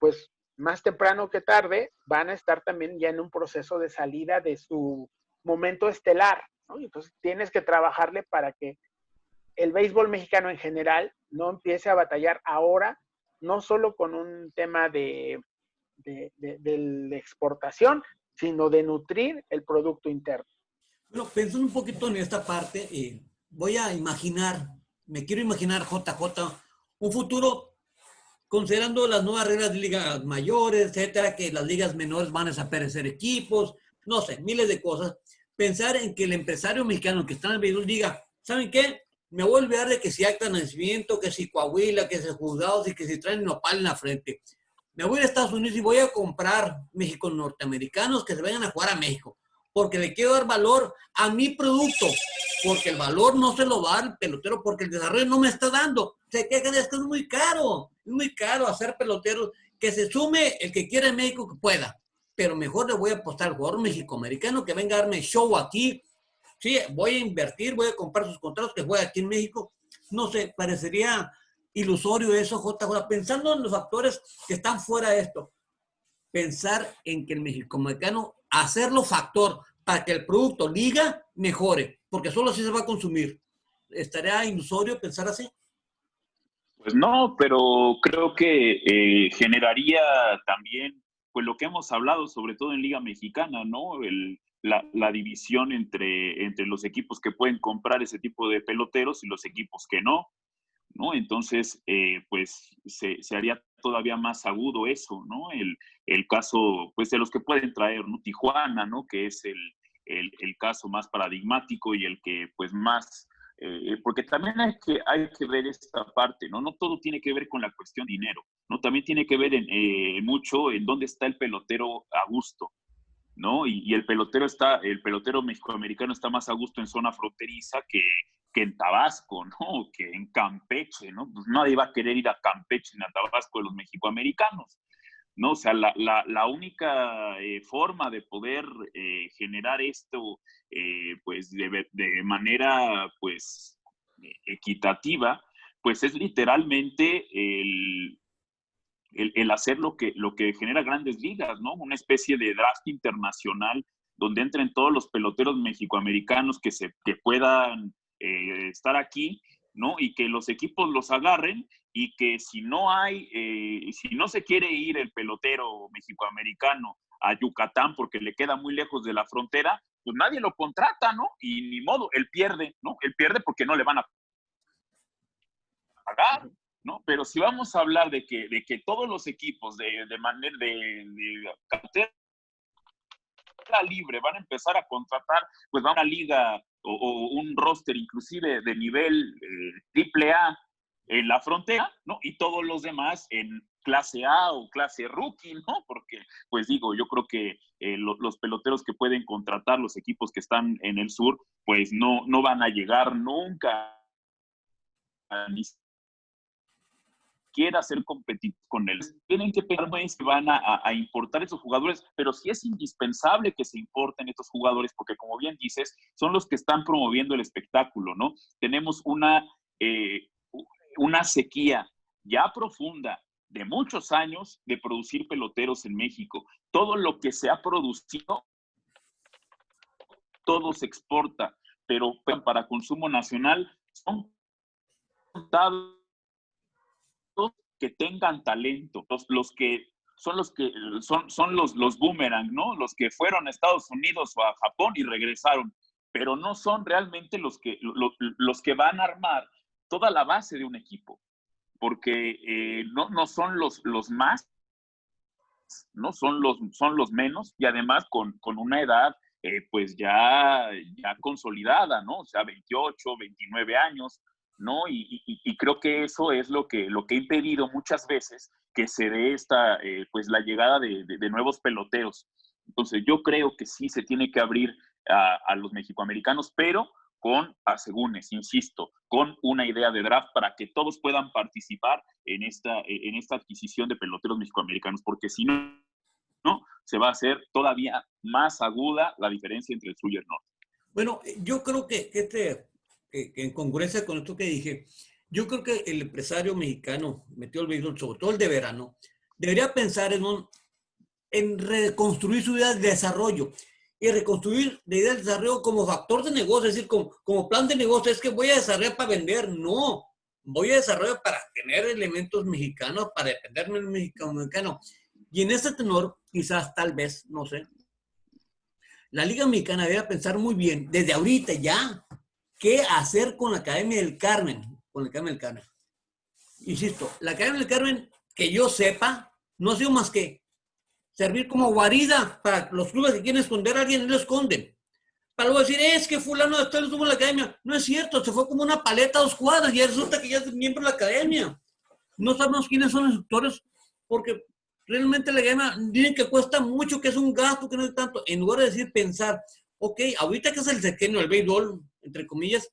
pues más temprano que tarde van a estar también ya en un proceso de salida de su momento estelar, ¿no? Entonces tienes que trabajarle para que el béisbol mexicano en general no empiece a batallar ahora, no solo con un tema de exportación, sino de nutrir el producto interno. Bueno, pensando un poquito en esta parte, voy a imaginar, me quiero imaginar, JJ, un futuro considerando las nuevas reglas de ligas mayores, etcétera, que las ligas menores van a desaparecer equipos, no sé, miles de cosas. Pensar en que el empresario mexicano que está en el béisbol diga, ¿saben qué? Me voy a olvidar de que si acta de nacimiento, que si Coahuila, que si juzgados y que si traen nopal en la frente. Me voy a Estados Unidos y voy a comprar México norteamericanos que se vengan a jugar a México, porque le quiero dar valor a mi producto, porque el valor no se lo va al pelotero, porque el desarrollo no me está dando. Se quejan, es que es muy caro hacer peloteros, que se sume el que quiera en México que pueda, pero mejor le voy a apostar al jugador mexicoamericano que venga a darme show aquí. Sí, voy a invertir, voy a comprar sus contratos que juegue aquí en México. No sé, parecería ilusorio eso, JJ, pensando en los factores que están fuera de esto. Pensar en que el mexicoamericano, hacerlo factor para que el producto liga mejore, porque solo así se va a consumir. ¿Estaría ilusorio pensar así? Pues no, pero creo que generaría también, pues lo que hemos hablado, sobre todo en Liga Mexicana, ¿no? La división entre los equipos que pueden comprar ese tipo de peloteros y los equipos que no, Entonces, pues se haría todavía más agudo eso, ¿no? El caso, pues de los que pueden traer, ¿no? Tijuana, ¿no? Que es el caso más paradigmático y el que, pues, más, porque también hay que ver esta parte, ¿no? No todo tiene que ver con la cuestión dinero, ¿no? También tiene que ver mucho en dónde está el pelotero a gusto, ¿no? Y el pelotero mexicoamericano está más a gusto en zona fronteriza que en Tabasco, ¿no? Que en Campeche, ¿no? Pues nadie va a querer ir a Campeche ni a Tabasco de los mexicoamericanos, ¿no? O sea, la única forma de poder generar esto, pues, de manera, pues, equitativa, pues es literalmente el hacer lo que genera Grandes Ligas, ¿no? Una especie de draft internacional donde entren todos los peloteros mexicoamericanos que puedan estar aquí, ¿no? Y que los equipos los agarren y que si no se quiere ir el pelotero mexicoamericano a Yucatán porque le queda muy lejos de la frontera, pues nadie lo contrata, ¿no? Y ni modo, él pierde, ¿no? Él pierde porque no le van a pagar, ¿no? Pero si vamos a hablar de que todos los equipos de manera de cartera libre van a empezar a contratar, pues va a una liga o un roster inclusive de nivel triple A en la frontera, ¿no? Y todos los demás en clase A o clase rookie, ¿no? Porque, pues digo, yo creo que los peloteros que pueden contratar los equipos que están en el sur, pues no van a llegar nunca a ni siquiera ser competitivos con él. Tienen que pensar que van a importar esos jugadores, pero sí es indispensable que se importen estos jugadores, porque como bien dices, son los que están promoviendo el espectáculo, ¿no? Tenemos una sequía ya profunda de muchos años de producir peloteros en México. Todo lo que se ha producido, todo se exporta, pero para consumo nacional son resultados que tengan talento, los que son los boomerang, ¿no? Los que fueron a Estados Unidos o a Japón y regresaron, pero no son realmente los que van a armar toda la base de un equipo, porque no son los más, ¿no? Son los menos, y además con una edad pues ya consolidada, ¿no? O sea, 28, 29 años, ¿no? Y creo que eso es lo que ha impedido muchas veces que se dé pues la llegada de nuevos peloteros. Entonces yo creo que sí se tiene que abrir a los mexicoamericanos, pero con asegúnes, insisto, con una idea de draft para que todos puedan participar en esta adquisición de peloteros mexicoamericanos, porque si no, se va a hacer todavía más aguda la diferencia entre el sur y el norte. Bueno, yo creo que en congruencia con esto que dije, yo creo que el empresario mexicano, metió el béisbol, sobre todo el de verano, debería pensar en reconstruir su idea de desarrollo y reconstruir la idea de desarrollo como factor de negocio, es decir, como plan de negocio. Es que voy a desarrollar para vender, no, voy a desarrollar para tener elementos mexicanos, para dependerme del mexicano. Y en ese tenor, quizás, tal vez, no sé, la Liga Mexicana debe pensar muy bien, desde ahorita ya, qué hacer con la Academia del Carmen. Con la Academia del Carmen. Insisto, la Academia del Carmen, que yo sepa, no ha sido más que servir como guarida para los clubes que quieren esconder a alguien y lo esconden. Para luego decir, es que fulano de tal estuvo en la academia. No es cierto, se fue como una paleta a 2 cuadras y ya resulta que ya es miembro de la academia. No sabemos quiénes son los instructores porque realmente la academia dicen que cuesta mucho, que es un gasto, que no es tanto. En lugar de decir, pensar, ok, ahorita que es el sexenio del béisbol, entre comillas,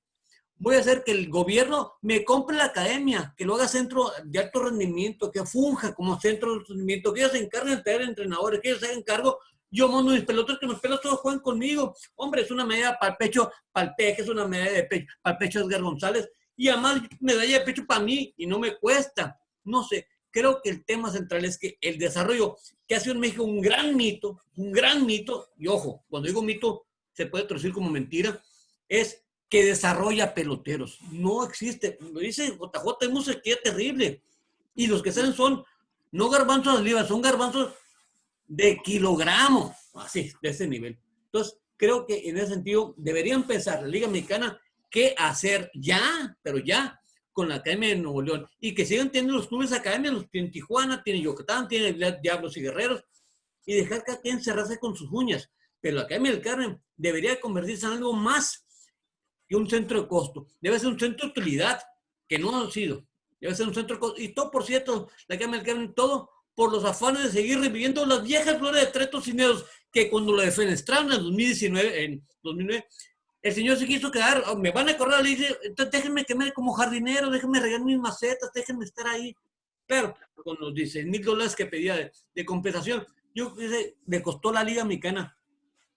voy a hacer que el gobierno me compre la academia, que lo haga centro de alto rendimiento, que funja como centro de rendimiento, que ellos se encarguen de tener entrenadores, que ellos se hagan cargo. Yo mando mis pelotas, que los pelotas todos jueguen conmigo. Hombre, es una medalla para el pecho, para el peje, es una medalla de pecho, para el pecho Edgar González. Y además, medalla de pecho para mí, y no me cuesta. No sé, creo que el tema central es que el desarrollo que ha sido en México un gran mito, y ojo, cuando digo mito, se puede traducir como mentira, es que desarrolla peloteros. No existe. Lo dice JJ, es una sequía terrible. Y los que salen son no garbanzos de libras, son garbanzos de kilogramo. Así, de ese nivel. Entonces, creo que en ese sentido deberían pensar la Liga Mexicana qué hacer ya, pero ya, con la Academia de Nuevo León. Y que sigan teniendo los clubes academias, los tiene Tijuana, tiene Yucatán, tiene Diablos y Guerreros, y dejar que cada quien cerrarse con sus uñas. Pero la Academia del Carmen debería convertirse en algo más y un centro de costo. Debe ser un centro de utilidad, que no ha sido. Debe ser un centro de costo. Y todo, por cierto, la Academia del Carmen, todo por los afanes de seguir reviviendo las viejas flores de Tretos Cineros, que cuando lo defenestraron en 2009, el señor se quiso quedar, me van a correr, le dice, entonces déjenme quemar como jardinero, déjenme regar mis macetas, déjenme estar ahí. Pero con los $16,000 que pedía de compensación, yo creo que le costó la Liga Mexicana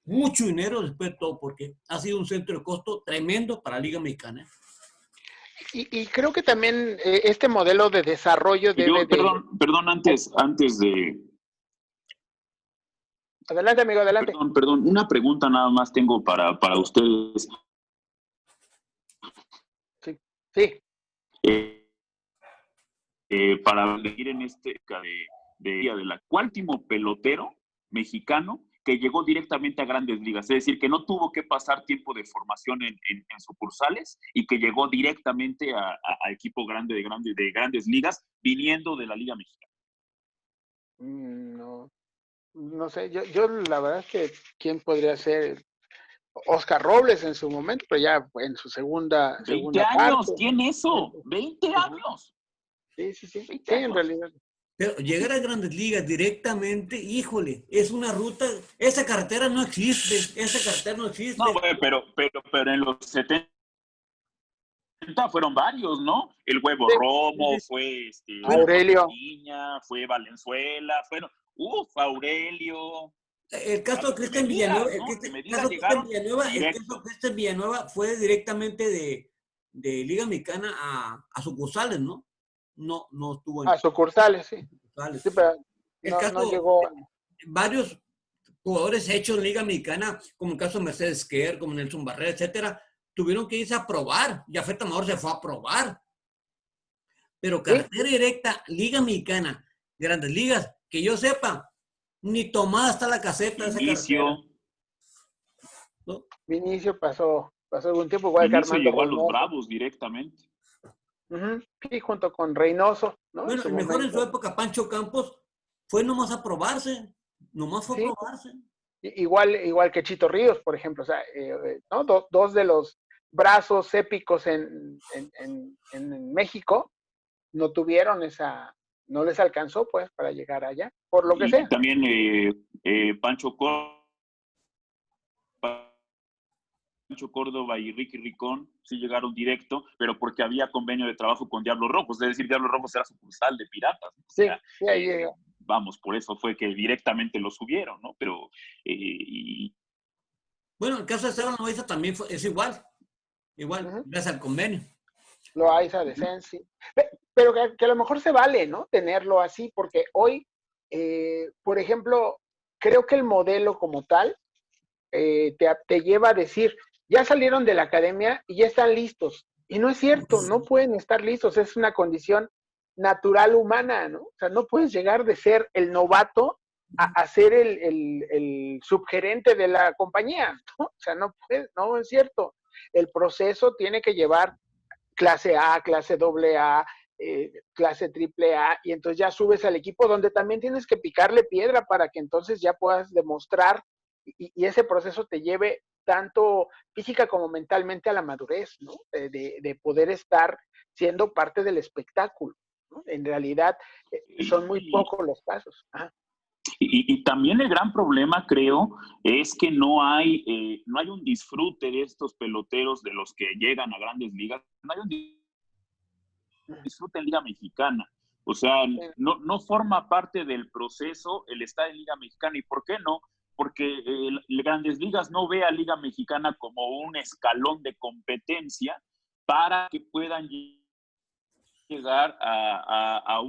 mucho dinero después de todo, porque ha sido un centro de costo tremendo para la Liga Mexicana. Y creo que también este modelo de desarrollo debe Perdón, antes de... Adelante, amigo, adelante. Perdón, una pregunta nada más tengo para ustedes. Sí. Para elegir en de la último pelotero mexicano que llegó directamente a Grandes Ligas, es decir, que no tuvo que pasar tiempo de formación en sucursales y que llegó directamente a equipo grande de Grandes Ligas viniendo de la Liga Mexicana. No sé, yo la verdad es que quién podría ser. Oscar Robles en su momento, pero ya en su 20 segunda años, parte. tiene eso, 20 Ajá. años. Sí, sí, sí. 20 Sí, en años. realidad. Pero llegar a Grandes Ligas directamente, híjole, es una ruta, esa carretera no existe, esa carretera no existe. No, güey, pero en los 70 fueron varios, ¿no? El Huevo Sí. Romo, fue Aurelio. Piña, fue Valenzuela, fueron, Aurelio. El caso de Que Cristian me Villanueva, digas, el ¿no? Que me digas, caso de Cristian llegaron Villanueva, el caso directo. de Cristian Villanueva fue directamente de Liga Mexicana a sucursales, ¿no? No estuvo en A sucursales, sí. sucursales. Sí, pero El no caso, llegó. varios jugadores hechos en Liga Mexicana, como el caso de Mercedes Kerr, como Nelson Barrera, etcétera, tuvieron que irse a probar. Jafet Amador se fue a probar. Pero Sí, carretera directa, Liga Mexicana, Grandes Ligas, que yo sepa, ni tomada está la caseta de esa carretera. Vinicio, ¿No? Vinicio pasó algún tiempo, igual que Vinicio Armando llegó a los Reynoso. Bravos directamente. Sí, junto con Reynoso, ¿no? En Bueno, su el mejor en su momento. época, Pancho Campos, fue nomás a probarse. Nomás fue a Sí, probarse. igual que Chito Ríos, por ejemplo. O sea, ¿no? Dos de los brazos épicos en México no tuvieron no les alcanzó, pues, para llegar allá, por lo que Y sea. también Pancho Córdoba y Ricky Ricón sí llegaron directo, pero porque había convenio de trabajo con Diablos Rojos, es decir, Diablos Rojos era sucursal de Piratas, ¿no? O Sí, sea, sí, ahí llegó. vamos, por eso fue que directamente lo subieron, ¿no? Pero, y Bueno, el caso de Esteban Loaiza también es igual, gracias al convenio. Loaiza de Sensi. Pero que a lo mejor se vale, ¿no? Tenerlo así, porque hoy, por ejemplo, creo que el modelo como tal te lleva a decir, ya salieron de la academia y ya están listos. Y no es cierto, no pueden estar listos, es una condición natural humana, ¿no? O sea, no puedes llegar de ser el novato a ser el subgerente de la compañía, ¿no? O sea, no puedes, no es cierto. El proceso tiene que llevar clase A, clase AA, clase AAA, y entonces ya subes al equipo donde también tienes que picarle piedra para que entonces ya puedas demostrar y ese proceso te lleve tanto física como mentalmente a la madurez, ¿no? De poder estar siendo parte del espectáculo, ¿no? En realidad son muy pocos los casos. Y también el gran problema, creo, es que no hay un disfrute de estos peloteros de los que llegan a Grandes Ligas, no hay un disfrute en Liga Mexicana. O sea, no forma parte del proceso el estar en Liga Mexicana. ¿Y por qué no? Porque Grandes Ligas no ve a Liga Mexicana como un escalón de competencia para que puedan llegar a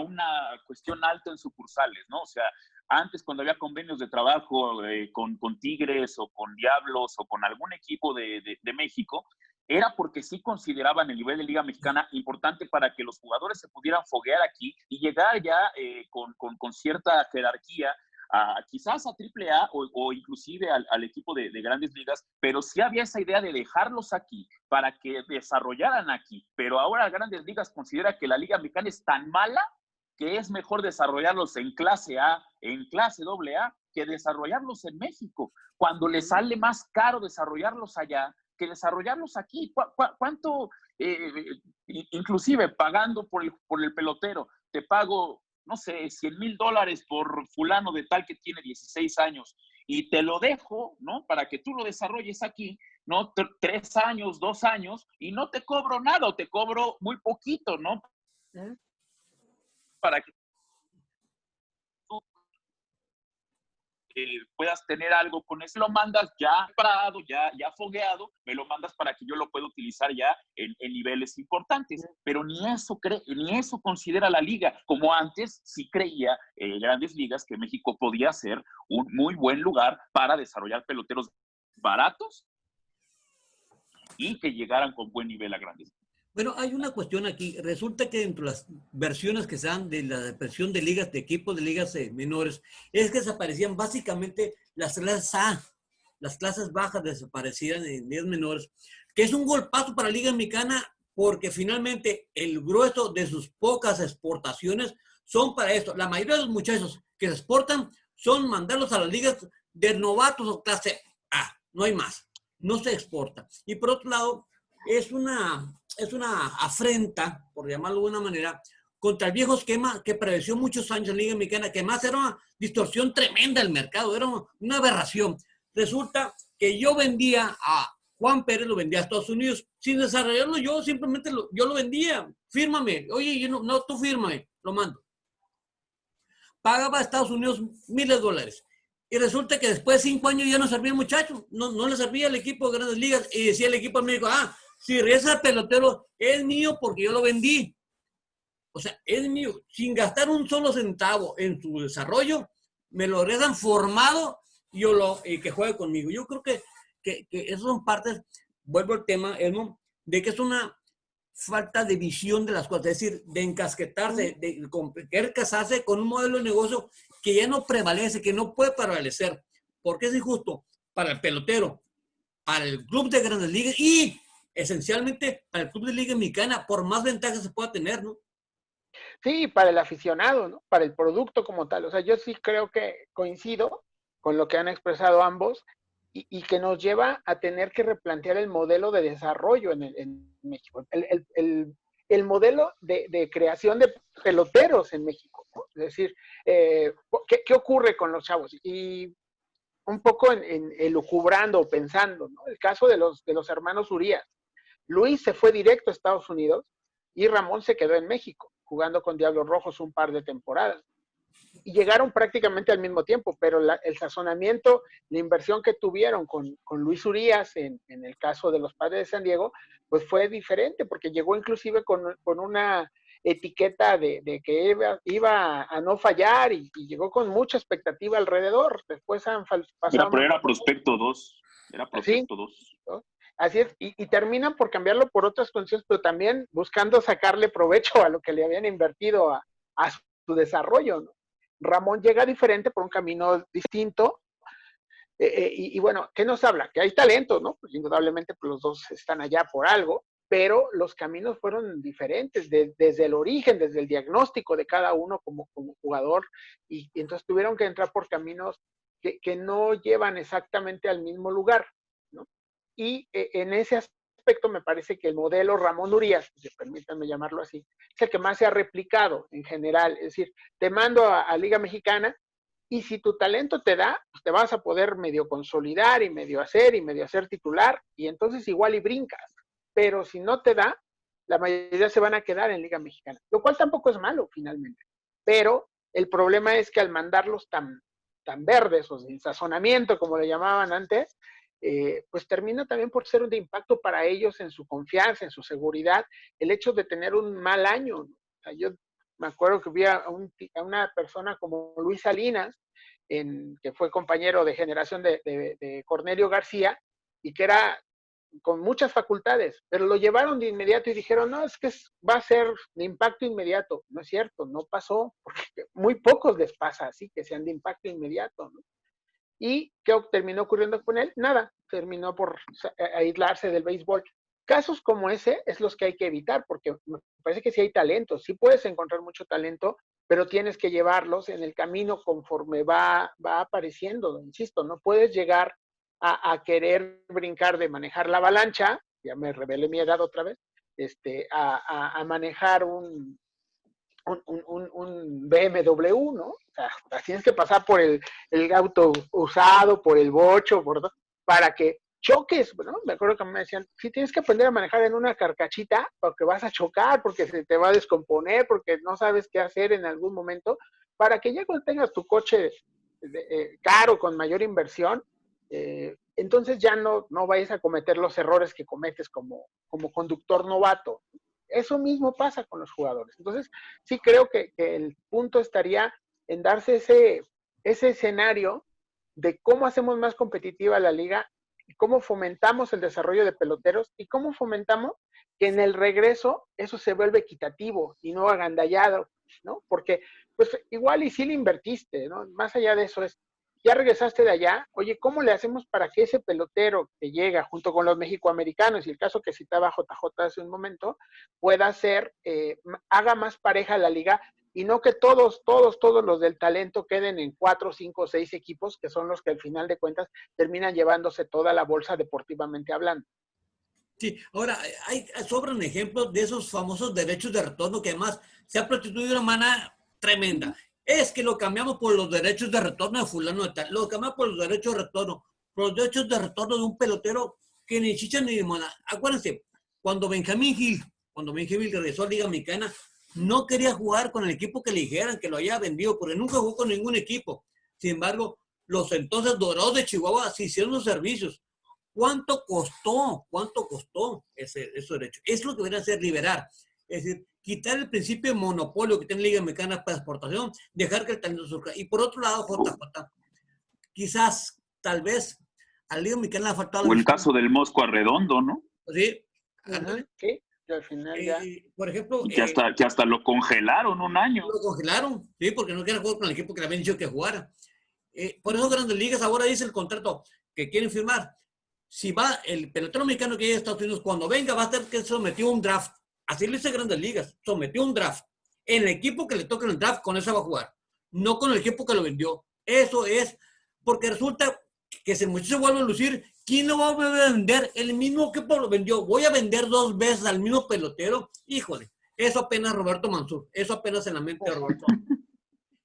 una cuestión alta en sucursales, ¿no? O sea, antes cuando había convenios de trabajo con Tigres o con Diablos o con algún equipo de México, era porque sí consideraban el nivel de Liga Mexicana importante para que los jugadores se pudieran foguear aquí y llegar ya con cierta jerarquía quizás a AAA o inclusive al equipo de Grandes Ligas, pero sí había esa idea de dejarlos aquí para que desarrollaran aquí. Pero ahora Grandes Ligas considera que la Liga Mexicana es tan mala que es mejor desarrollarlos en clase A, en clase AA, que desarrollarlos en México, cuando les sale más caro desarrollarlos allá que desarrollarlos aquí. ¿Cuánto, inclusive pagando por el pelotero, te pago, no sé, $100,000 por fulano de tal que tiene 16 años y te lo dejo, ¿no? Para que tú lo desarrolles aquí, ¿no? 3 años, 2 años y no te cobro nada o te cobro muy poquito, ¿no? Para que tú puedas tener algo con eso, lo mandas ya preparado, ya fogueado, me lo mandas para que yo lo pueda utilizar ya en niveles importantes, pero ni eso considera la liga, como antes sí creía Grandes Ligas que México podía ser un muy buen lugar para desarrollar peloteros baratos y que llegaran con buen nivel a Grandes Ligas. Bueno, hay una cuestión aquí. Resulta que dentro de las versiones que se dan de la depresión de ligas, de equipos de ligas menores, es que desaparecían básicamente las clases A, las clases bajas desaparecían en ligas menores, que es un golpazo para la Liga Mexicana porque finalmente el grueso de sus pocas exportaciones son para esto. La mayoría de los muchachos que se exportan son mandarlos a las ligas de novatos o clase A. no hay más, no se exporta. Y por otro lado, es una afrenta, por llamarlo de una manera, contra el viejo esquema que prevaleció muchos años en la Liga Mexicana, que más era una distorsión tremenda del mercado, era una aberración. Resulta que yo vendía a Juan Pérez, lo vendía a Estados Unidos, sin desarrollarlo yo, simplemente yo lo vendía, fírmame, oye, yo no, tú fírmame, lo mando. Pagaba a Estados Unidos miles de dólares. Y resulta que después de 5 años ya no servía el muchacho, no le servía el equipo de Grandes Ligas, y decía el equipo de México, si regresa el pelotero, es mío porque yo lo vendí. O sea, es mío, sin gastar un solo centavo en su desarrollo, me lo regresan formado y que juegue conmigo. Yo creo que esas son partes, vuelvo al tema, Edmond, de que es una falta de visión de las cosas, es decir, de encasquetarse, de querer casarse con un modelo de negocio que ya no prevalece, que no puede prevalecer, porque es injusto para el pelotero, para el club de Grandes Ligas y esencialmente para el club de Liga Mexicana, por más ventajas se pueda tener, ¿no? Sí, para el aficionado, ¿no? Para el producto como tal. O sea, yo sí creo que coincido con lo que han expresado ambos y que nos lleva a tener que replantear el modelo de desarrollo en México. El modelo de creación de peloteros en México, ¿no? Es decir, ¿qué ocurre con los chavos? Y un poco elucubrando o pensando, ¿no? El caso de los hermanos Urías. Luis se fue directo a Estados Unidos y Ramón se quedó en México, jugando con Diablos Rojos un par de temporadas. Y llegaron prácticamente al mismo tiempo, pero el sazonamiento, la inversión que tuvieron con Luis Urías en el caso de los Padres de San Diego, pues fue diferente, porque llegó inclusive con una etiqueta de que iba a no fallar y llegó con mucha expectativa alrededor. Después han pasado... Pero era prospecto 2. Era prospecto 2. ¿no? Así es, y terminan por cambiarlo por otras condiciones, pero también buscando sacarle provecho a lo que le habían invertido a su desarrollo, ¿no? Ramón llega diferente por un camino distinto, y bueno, ¿qué nos habla? Que hay talento, ¿no? Pues indudablemente pues los dos están allá por algo, pero los caminos fueron diferentes desde el origen, desde el diagnóstico de cada uno como jugador, y entonces tuvieron que entrar por caminos que no llevan exactamente al mismo lugar, ¿no? Y en ese aspecto me parece que el modelo Ramón Urías, si permítanme llamarlo así, es el que más se ha replicado en general. Es decir, te mando a Liga Mexicana y si tu talento te da, pues te vas a poder medio consolidar y medio hacer titular y entonces igual y brincas. Pero si no te da, la mayoría se van a quedar en Liga Mexicana, lo cual tampoco es malo finalmente. Pero el problema es que al mandarlos tan verdes o sin sazonamiento, como le llamaban antes, pues termina también por ser de impacto para ellos en su confianza, en su seguridad, el hecho de tener un mal año, ¿no? O sea, yo me acuerdo que vi a una persona como Luis Salinas, que fue compañero de generación de Cornelio García, y que era con muchas facultades, pero lo llevaron de inmediato y dijeron, no, es que va a ser de impacto inmediato. No es cierto, no pasó, porque muy pocos les pasa así, que sean de impacto inmediato, ¿no? ¿Y qué terminó ocurriendo con él? Nada, terminó por aislarse del béisbol. Casos como ese es los que hay que evitar, porque me parece que sí hay talento, sí puedes encontrar mucho talento, pero tienes que llevarlos en el camino conforme va apareciendo. Insisto, no puedes llegar a querer brincar de manejar la avalancha, ya me revelé mi edad otra vez, a manejar un BMW, ¿no? O sea, tienes que pasar por el auto usado, por el bocho, para que choques, ¿no? Me acuerdo que me decían, sí tienes que aprender a manejar en una carcachita porque vas a chocar, porque se te va a descomponer, porque no sabes qué hacer en algún momento, para que ya cuando tengas tu coche caro, con mayor inversión, entonces ya no vayas a cometer los errores que cometes como conductor novato. Eso mismo pasa con los jugadores. Entonces, sí creo que el punto estaría en darse ese escenario de cómo hacemos más competitiva la liga, y cómo fomentamos el desarrollo de peloteros y cómo fomentamos que en el regreso eso se vuelva equitativo y no agandallado, ¿no? Porque, pues, igual y sí le invertiste, ¿no? Más allá de eso es, ya regresaste de allá, oye, ¿cómo le hacemos para que ese pelotero que llega junto con los mexicoamericanos y el caso que citaba JJ hace un momento, pueda ser, haga más pareja la liga y no que todos los del talento queden en 4, 5, 6 equipos, que son los que al final de cuentas terminan llevándose toda la bolsa deportivamente hablando. Sí, ahora sobran ejemplos de esos famosos derechos de retorno que además se ha prostituido de una manera tremenda. Es que lo cambiamos por los derechos de retorno de fulano de tal, lo cambiamos por los derechos de retorno, por los derechos de retorno de un pelotero que ni chicha ni limona. Acuérdense, cuando Benjamín Gil regresó a Liga Mexicana, no quería jugar con el equipo que le dijeran que lo haya vendido, porque nunca jugó con ningún equipo. Sin embargo, los entonces Dorados de Chihuahua se hicieron los servicios. ¿Cuánto costó? ¿Cuánto costó ese derecho? Es lo que debería hacer, liberar. Es decir, quitar el principio de monopolio que tiene Liga Mexicana para exportación, dejar que el talento surja. Y por otro lado, JJ, quizás, tal vez, a la Liga Mexicana le ha faltado... O el caso del Mosco Arredondo, ¿no? Sí, sí, que al final ya... por ejemplo... Que hasta lo congelaron un año. Lo congelaron, sí, porque no quería jugar con el equipo que le habían dicho que jugara. Por eso Grandes Ligas ahora dice el contrato que quieren firmar. Si va el pelotero mexicano que llega a Estados Unidos, cuando venga va a tener que sometió un draft. Así lo dice Grandes Ligas, sometió un draft. En el equipo que le toque en el draft, con eso va a jugar. No con el equipo que lo vendió. Eso es, porque resulta que si el muchacho vuelve a lucir, ¿quién lo va a vender? El mismo equipo lo vendió. Voy a vender 2 veces al mismo pelotero. Híjole, eso apenas Roberto Mansur. Eso apenas en la mente de Roberto.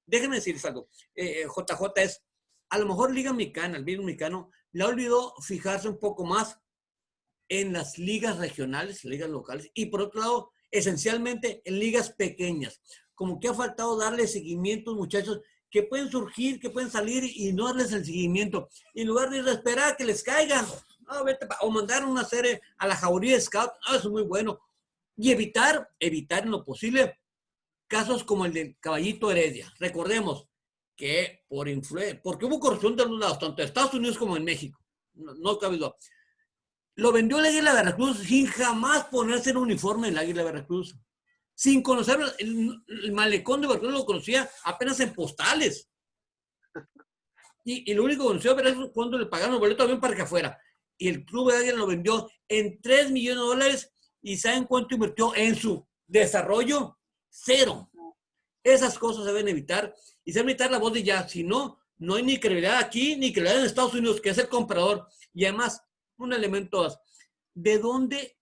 Déjenme decirles algo. JJ es, a lo mejor Liga Mexicana, el mismo mexicano, le ha olvidado fijarse un poco más en las ligas regionales, ligas locales, y por otro lado, esencialmente en ligas pequeñas. Como que ha faltado darle seguimiento a muchachos que pueden surgir, que pueden salir y no darles el seguimiento. Y en lugar de ir a esperar a que les caigan, o mandar una serie a la jauría de scout, eso es muy bueno. Y evitar en lo posible casos como el del Caballito Heredia. Recordemos que porque hubo corrupción de los lados, tanto en Estados Unidos como en México. No cabe duda. Lo vendió el Águila Veracruz sin jamás ponerse en uniforme en el Águila Veracruz. Sin conocer el malecón de Veracruz, lo conocía apenas en postales. Y lo único que conoció a Veracruz cuando le pagaron el boleto bien para que afuera. Y el club de Águila lo vendió en $3 millones. ¿Y saben cuánto invirtió en su desarrollo? 0. Esas cosas se deben evitar y se debe evitar la voz de ya. Si no, no hay ni credibilidad aquí ni credibilidad en Estados Unidos, que es el comprador. Y además, un elemento más. ¿De dónde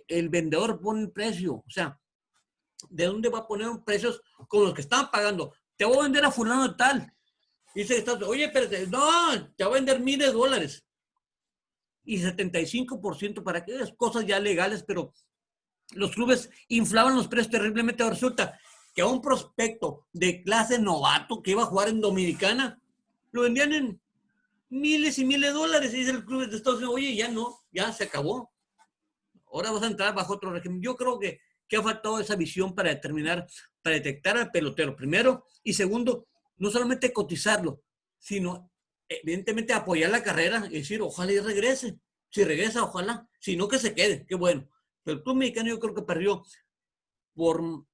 el vendedor pone el precio? O sea, ¿de dónde va a poner precios con los que están pagando? Te voy a vender a fulano de tal. Dice, oye, pero no, te voy a vender $1,000. Y 75% para aquellas cosas ya legales, pero los clubes inflaban los precios terriblemente. Resulta que a un prospecto de clase novato que iba a jugar en Dominicana, lo vendían en miles y miles de dólares. Y dice el club de Estados Unidos, oye, ya no, ya se acabó. Ahora vas a entrar bajo otro régimen. Yo creo que ha faltado esa visión para detectar al pelotero, primero, y segundo, no solamente cotizarlo, sino evidentemente apoyar la carrera y decir, ojalá y regrese. Si regresa, ojalá. Si no, que se quede, qué bueno. Pero el club mexicano yo creo que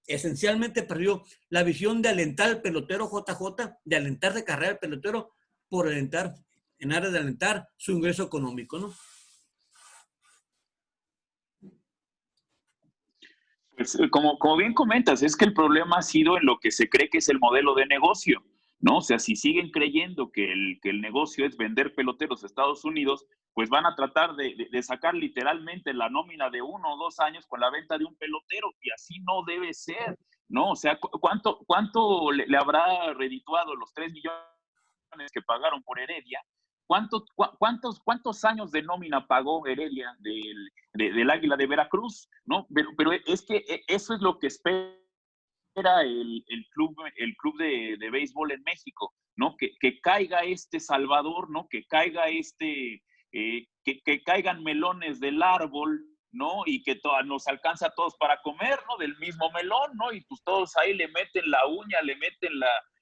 esencialmente perdió la visión de alentar al pelotero JJ, de alentar de carrera al pelotero por alentar, en área de alentar su ingreso económico, ¿no? Pues, como bien comentas, es que el problema ha sido en lo que se cree que es el modelo de negocio, ¿no? O sea, si siguen creyendo que el negocio es vender peloteros a Estados Unidos, pues van a tratar de sacar literalmente la nómina de 1 o 2 años con la venta de un pelotero, y así no debe ser, ¿no? O sea, ¿cuánto le habrá redituado los 3 millones que pagaron por Heredia? ¿Cuántos años de nómina pagó Heredia del Águila de Veracruz? ¿No? Pero es que eso es lo que espera el club de béisbol en México, ¿no? Que caiga este Salvador, ¿no? Que caiga que caigan melones del árbol, ¿no? Y que nos alcanza a todos para comer, ¿no? Del mismo melón, ¿no? Y pues todos ahí le meten la uña, le meten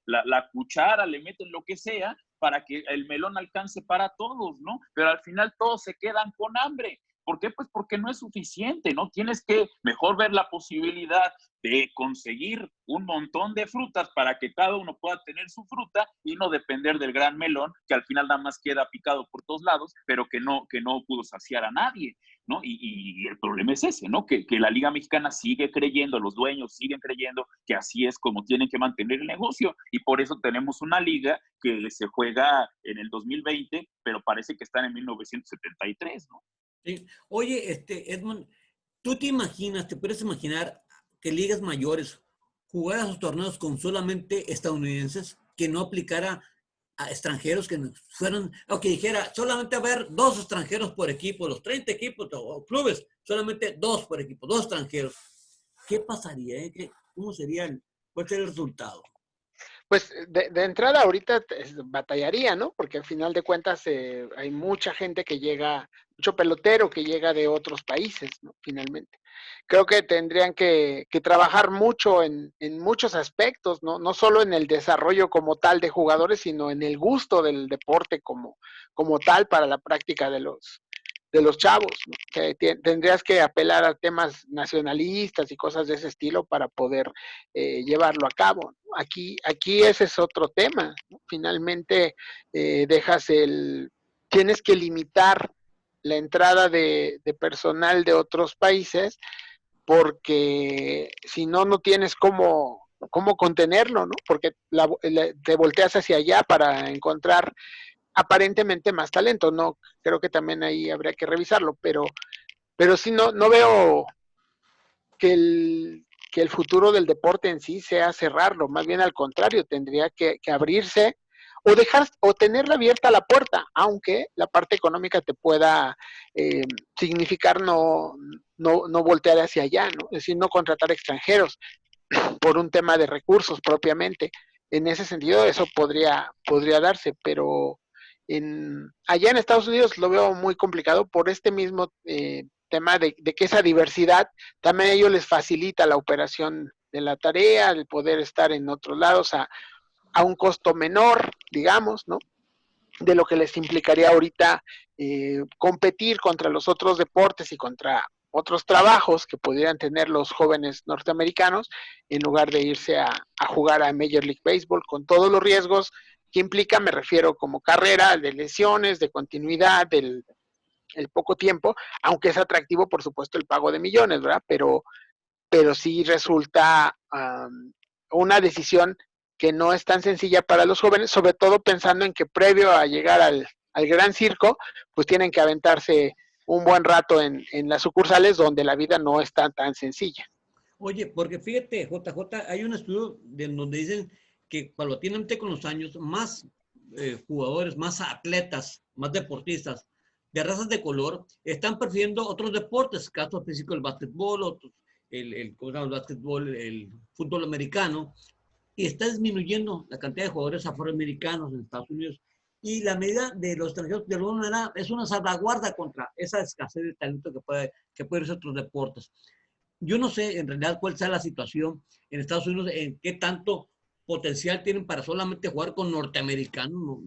la cuchara, le meten lo que sea para que el melón alcance para todos, ¿no? Pero al final todos se quedan con hambre. ¿Por qué? Pues porque no es suficiente, ¿no? Tienes que mejor ver la posibilidad de conseguir un montón de frutas para que cada uno pueda tener su fruta y no depender del gran melón, que al final nada más queda picado por todos lados, pero que no pudo saciar a nadie. ¿no? Y el problema es ese, ¿no? Que la Liga Mexicana sigue creyendo, los dueños siguen creyendo que así es como tienen que mantener el negocio, y por eso tenemos una liga que se juega en el 2020, pero parece que están en 1973, ¿no? Sí. Oye, Edmond, ¿tú te puedes imaginar que ligas mayores jugaran sus torneos con solamente estadounidenses, que no aplicara a extranjeros, que fueran, o que dijera solamente haber 2 extranjeros por equipo, los 30 equipos o clubes, solamente 2 por equipo, 2 extranjeros? ¿Qué pasaría? ¿Cómo sería, cuál sería el resultado? Pues de entrada ahorita batallaría, ¿no? Porque al final de cuentas hay mucha gente que llega, mucho pelotero que llega de otros países, ¿no? Finalmente. Creo que tendrían que trabajar mucho en muchos aspectos, ¿no? No solo en el desarrollo como tal de jugadores, sino en el gusto del deporte como tal para la práctica de los chavos, ¿no? Que tendrías que apelar a temas nacionalistas y cosas de ese estilo para poder llevarlo a cabo. Aquí ese es otro tema, ¿no? Finalmente tienes que limitar la entrada de personal de otros países porque si no, no tienes cómo contenerlo, ¿no? Porque te volteas hacia allá para encontrar aparentemente más talento, ¿no? Creo que también ahí habría que revisarlo, pero sí no veo que el futuro del deporte en sí sea cerrarlo, más bien al contrario, tendría que abrirse o dejar o tenerla abierta la puerta, aunque la parte económica te pueda significar no voltear hacia allá, ¿no? Es decir, no contratar extranjeros por un tema de recursos propiamente. En ese sentido, eso podría darse, pero allá en Estados Unidos lo veo muy complicado por este mismo tema de que esa diversidad también a ellos les facilita la operación de la tarea, el poder estar en otros lados a un costo menor, digamos, ¿no? De lo que les implicaría ahorita competir contra los otros deportes y contra otros trabajos que pudieran tener los jóvenes norteamericanos en lugar de irse a jugar a Major League Baseball con todos los riesgos que implica, me refiero como carrera, de lesiones, de continuidad, el poco tiempo, aunque es atractivo, por supuesto, el pago de millones, ¿verdad? Pero sí resulta una decisión que no es tan sencilla para los jóvenes, sobre todo pensando en que previo a llegar al gran circo, pues tienen que aventarse un buen rato en las sucursales donde la vida no está tan sencilla. Oye, porque fíjate, JJ, hay un estudio donde dicen que paulatinamente con los años, más jugadores, más atletas, más deportistas de razas de color están prefiriendo otros deportes, caso específico el básquetbol, el básquetbol, el fútbol americano, y está disminuyendo la cantidad de jugadores afroamericanos en Estados Unidos. Y la medida de los extranjeros, de alguna manera, es una salvaguarda contra esa escasez de talento que puede ser otros deportes. Yo no sé en realidad cuál sea la situación en Estados Unidos, en qué tanto potencial tienen para solamente jugar con norteamericanos,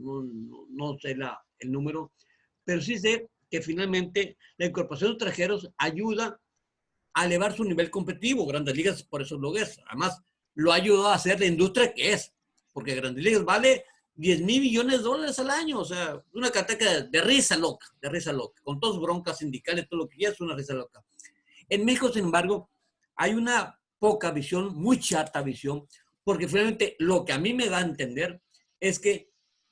no sé el número, pero sí sé que finalmente la incorporación de extranjeros ayuda a elevar su nivel competitivo. Grandes Ligas por eso lo es. Además, lo ayudó a hacer la industria que es, porque Grandes Ligas vale 10,000 millones de dólares al año, o sea, una cantidad de risa loca, con todas broncas sindicales, todo lo que ya es una risa loca. En México, sin embargo, hay una poca visión, muy chata visión, porque finalmente lo que a mí me da a entender es que,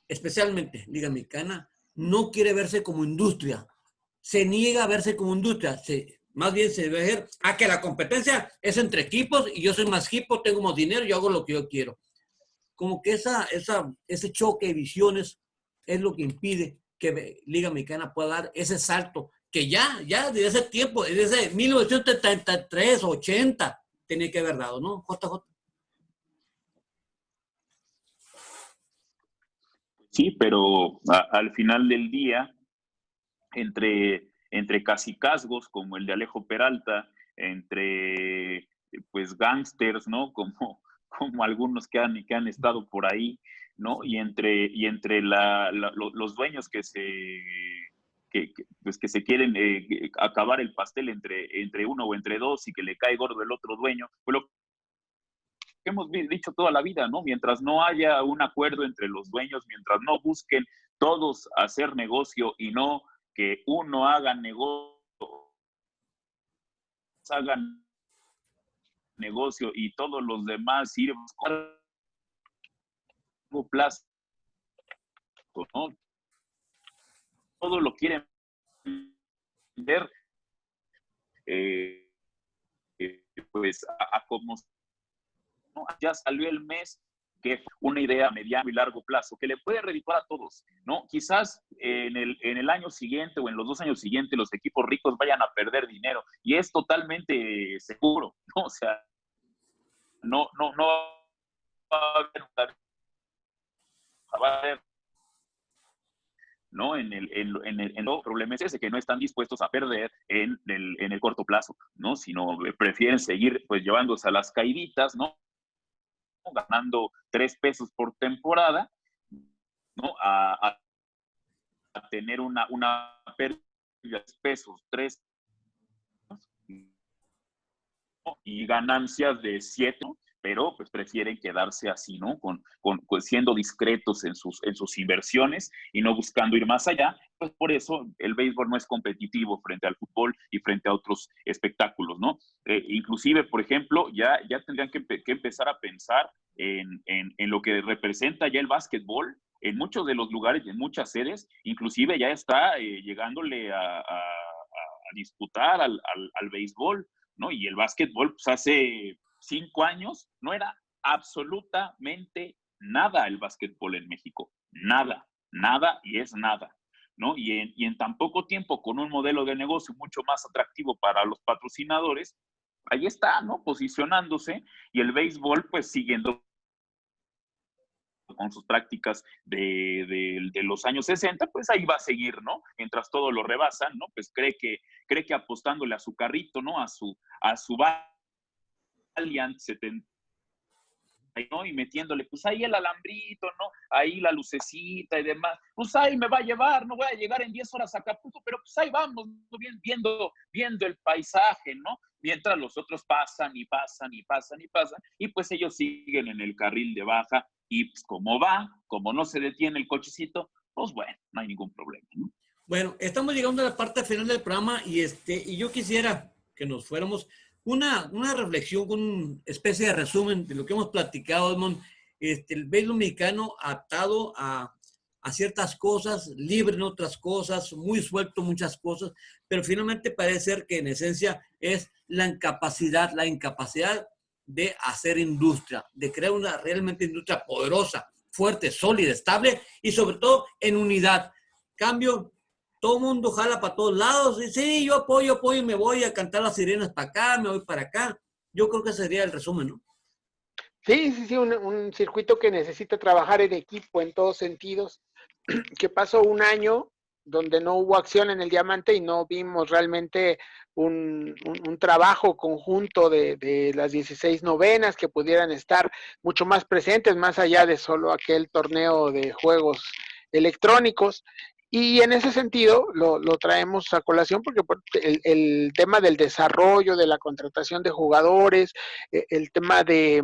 especialmente Liga Mexicana, no quiere verse como industria, se niega a verse como industria, más bien se debe ver a que la competencia es entre equipos y yo soy más equipo, tengo más dinero, yo hago lo que yo quiero. Como que ese choque de visiones es lo que impide que Liga Mexicana pueda dar ese salto que ya desde ese tiempo, desde 1973, 80, tenía que haber dado, ¿no? JJ. Sí, pero al final del día, entre cacicazgos como el de Alejo Peralta, entre pues gángsters, ¿no? Como algunos que han estado por ahí, ¿no? Y entre los dueños pues que se quieren acabar el pastel entre uno o entre dos y que le cae gordo el otro dueño, pues lo que hemos dicho toda la vida, ¿no? Mientras no haya un acuerdo entre los dueños, mientras no busquen todos hacer negocio y no que uno haga negocio hagan negocio y todos los demás ir a largo plazo, ¿no? Todo lo quieren ver, pues a como, ¿no? Ya salió el mes que es una idea a mediano y largo plazo que le puede redituar a todos, ¿no? Quizás en el año siguiente o en los 2 años siguientes los equipos ricos vayan a perder dinero y es totalmente seguro, ¿no? O sea, no va a haber, ¿no? El problema es ese, que no están dispuestos a perder en el corto plazo, ¿no? Sino prefieren seguir pues llevándose a las caiditas, ¿no? Ganando 3 pesos por temporada, ¿no? A tener una pérdida de pesos, 3, ¿no? Y ganancias de 7, ¿no? Pero pues prefieren quedarse así, ¿no? Siendo discretos en sus inversiones y no buscando ir más allá. Pues por eso el béisbol no es competitivo frente al fútbol y frente a otros espectáculos, ¿no? Inclusive, por ejemplo, ya tendrían que empezar a pensar en lo que representa ya el básquetbol en muchos de los lugares, en muchas sedes, inclusive ya está llegándole a disputar al béisbol, ¿no? Y el básquetbol, pues hace 5 años no era absolutamente nada el básquetbol en México. Nada, nada y es nada, ¿no? Y en tan poco tiempo, con un modelo de negocio mucho más atractivo para los patrocinadores, ahí está, ¿no? Posicionándose y el béisbol, pues siguiendo con sus prácticas de los años 60, pues ahí va a seguir, ¿no? Mientras todo lo rebasan, ¿no? Pues cree que apostándole a su carrito, ¿no? A su Valiant 70, ¿no? Y metiéndole, pues ahí el alambrito, ¿no? Ahí la lucecita y demás. Pues ahí me va a llevar, no voy a llegar en 10 horas a Acapulco, pero pues ahí vamos, viendo el paisaje, ¿no? Mientras los otros pasan y pasan y pasan y pasan, y pues ellos siguen en el carril de baja, y pues como no se detiene el cochecito, pues bueno, no hay ningún problema, ¿no? Bueno, estamos llegando a la parte final del programa y yo quisiera que nos fuéramos una reflexión, con una especie de resumen de lo que hemos platicado, Edmond. El béisbol mexicano atado a ciertas cosas, libre en otras cosas, muy suelto muchas cosas, pero finalmente parece ser que en esencia es la incapacidad de hacer industria, de crear una realmente industria poderosa, fuerte, sólida, estable y sobre todo en unidad. Cambio, todo el mundo jala para todos lados y sí, yo apoyo y me voy a cantar las sirenas para acá, me voy para acá. Yo creo que ese sería el resumen, ¿no? Sí, un circuito que necesita trabajar en equipo en todos sentidos, que pasó un año donde no hubo acción en el diamante y no vimos realmente un trabajo conjunto de las 16 novenas que pudieran estar mucho más presentes, más allá de solo aquel torneo de juegos electrónicos. Y en ese sentido lo traemos a colación porque el tema del desarrollo, de la contratación de jugadores, el tema de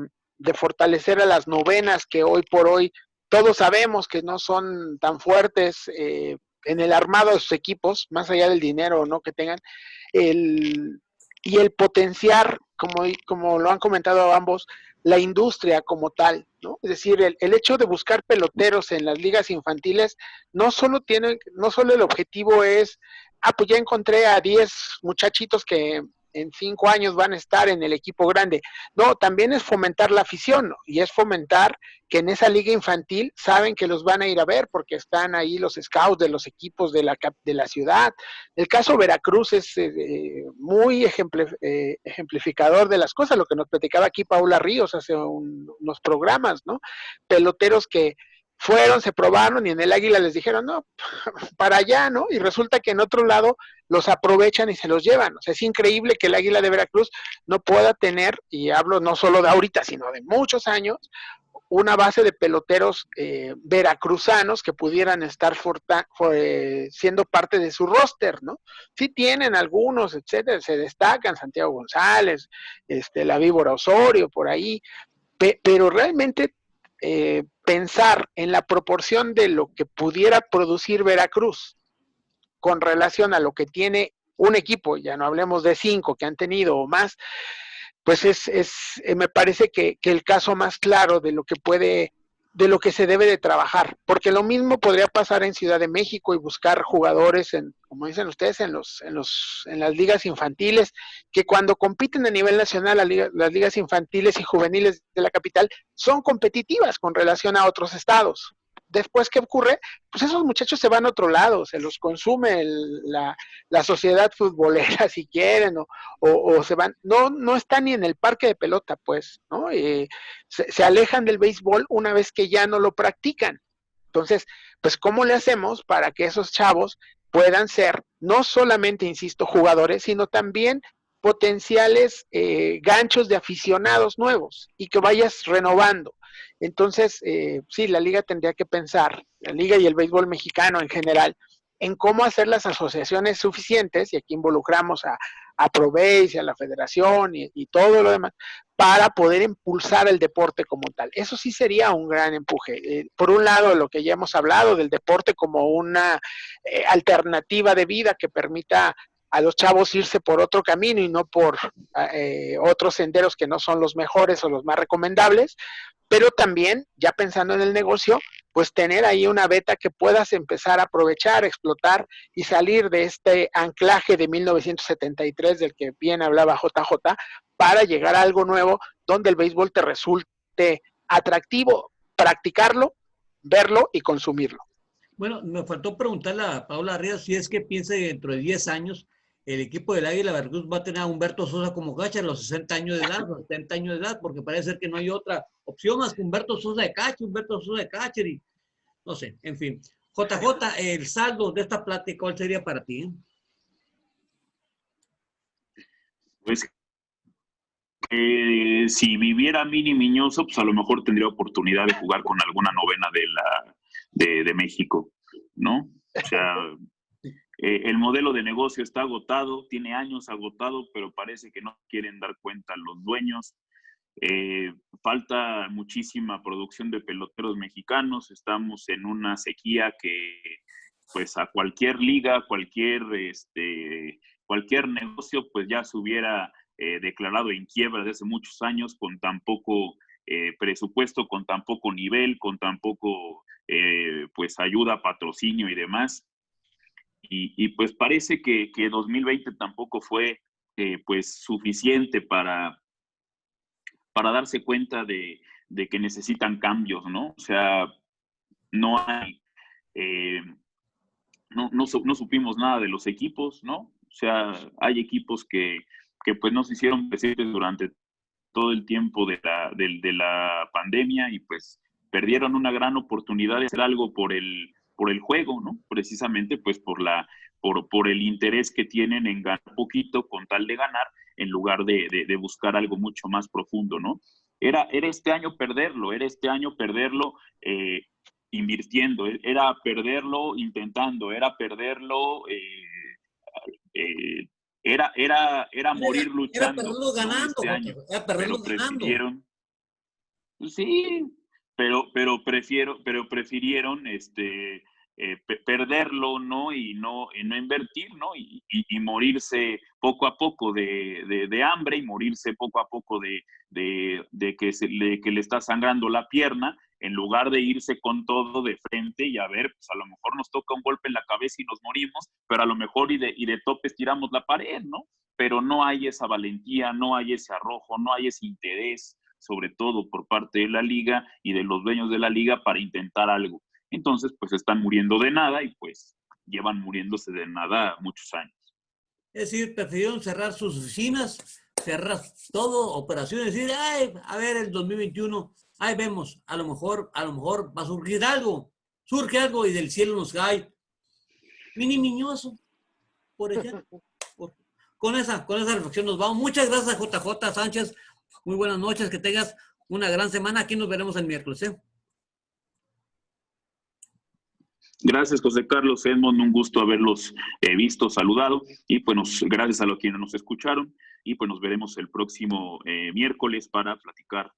fortalecer a las novenas que hoy por hoy todos sabemos que no son tan fuertes en el armado de sus equipos, más allá del dinero o no que tengan, y el potenciar, como lo han comentado ambos, la industria como tal, ¿no? Es decir, el hecho de buscar peloteros en las ligas infantiles no solo el objetivo es, pues ya encontré a 10 muchachitos que en 5 años van a estar en el equipo grande. No, también es fomentar la afición, ¿no? Y es fomentar que en esa liga infantil saben que los van a ir a ver porque están ahí los scouts de los equipos de la ciudad. El caso Veracruz es muy ejemplificador de las cosas, lo que nos platicaba aquí Paula Ríos hace unos programas, ¿no? Peloteros que fueron, se probaron y en el Águila les dijeron, no, para allá, ¿no? Y resulta que en otro lado los aprovechan y se los llevan. O sea, es increíble que el Águila de Veracruz no pueda tener, y hablo no solo de ahorita, sino de muchos años, una base de peloteros veracruzanos que pudieran estar siendo parte de su roster, ¿no? Sí tienen algunos, etcétera, se destacan, Santiago González, la Víbora Osorio, por ahí, pero realmente pensar en la proporción de lo que pudiera producir Veracruz con relación a lo que tiene un equipo, ya no hablemos de 5 que han tenido o más, pues me parece que el caso más claro de lo que se debe de trabajar, porque lo mismo podría pasar en Ciudad de México y buscar jugadores, como dicen ustedes, en las ligas infantiles, que cuando compiten a nivel nacional, las ligas infantiles y juveniles de la capital son competitivas con relación a otros estados. Después, ¿qué ocurre? Pues esos muchachos se van a otro lado, se los consume la sociedad futbolera, si quieren, o se van, no están ni en el parque de pelota, pues, ¿no? Se alejan del béisbol una vez que ya no lo practican. Entonces, pues, ¿cómo le hacemos para que esos chavos puedan ser, no solamente, insisto, jugadores, sino también potenciales ganchos de aficionados nuevos y que vayas renovando? Entonces, sí, la liga tendría que pensar, la liga y el béisbol mexicano en general, en cómo hacer las asociaciones suficientes, y aquí involucramos a ProBase y a la federación y todo lo demás, para poder impulsar el deporte como tal. Eso sí sería un gran empuje. Por un lado, lo que ya hemos hablado del deporte como una alternativa de vida que permita a los chavos irse por otro camino y no por otros senderos que no son los mejores o los más recomendables, pero también, ya pensando en el negocio, pues tener ahí una beta que puedas empezar a aprovechar, explotar y salir de este anclaje de 1973 del que bien hablaba JJ, para llegar a algo nuevo donde el béisbol te resulte atractivo, practicarlo, verlo y consumirlo. Bueno, me faltó preguntarle a Paula Arrias si es que piensa que dentro de 10 años el equipo del Águila Veracruz va a tener a Humberto Sosa como catcher a los 60 años de edad, los 70 años de edad, porque parece ser que no hay otra opción más que Humberto Sosa de catcher, y no sé, en fin. JJ, el saldo de esta plática, ¿cuál sería para ti? Pues si viviera Mini Miñoso, pues a lo mejor tendría oportunidad de jugar con alguna novena de México, ¿no? O sea, el modelo de negocio está agotado, tiene años agotado, pero parece que no quieren dar cuenta los dueños. Falta muchísima producción de peloteros mexicanos, estamos en una sequía que pues a cualquier liga, cualquier negocio pues ya se hubiera declarado en quiebra desde hace muchos años con tan poco presupuesto, con tan poco nivel, con tan poco pues ayuda, patrocinio y demás. Y pues parece que 2020 tampoco fue pues suficiente para darse cuenta de que necesitan cambios, ¿no? O sea, no hay, no supimos nada de los equipos, ¿no? O sea, hay equipos que pues no se hicieron presentes durante todo el tiempo de la pandemia y pues perdieron una gran oportunidad de hacer algo por el juego, ¿no? Precisamente pues por el interés que tienen en ganar poquito con tal de ganar, en lugar de buscar algo mucho más profundo, ¿no? Era este año perderlo invirtiendo, era perderlo intentando, era perderlo, era morir luchando. Era perderlo ganando, ¿no? Este año, era perderlo prefirieron, pues sí, pero prefirieron perderlo, ¿no? Y no invertir, ¿no? Y morirse poco a poco de hambre y morirse poco a poco de que le está sangrando la pierna, en lugar de irse con todo de frente y a ver, pues a lo mejor nos toca un golpe en la cabeza y nos morimos, pero a lo mejor y de topes tiramos la pared, ¿no? Pero no hay esa valentía, no hay ese arrojo, no hay ese interés, sobre todo por parte de la liga y de los dueños de la liga para intentar algo. Entonces, pues están muriendo de nada y pues llevan muriéndose de nada muchos años. Es decir, prefirieron cerrar sus oficinas, cerrar todo, operaciones, decir, ay, a ver, el 2021, ahí vemos, a lo mejor va a surgir algo, surge algo y del cielo nos cae Mini Miñoso, por ejemplo. Con esa reflexión nos vamos. Muchas gracias, JJ Sánchez. Muy buenas noches, que tengas una gran semana. Aquí nos veremos el miércoles, ¿eh? Gracias, José Carlos, Edmond, un gusto haberlos visto, saludado, y pues gracias a los quienes nos escucharon, y pues nos veremos el próximo miércoles para platicar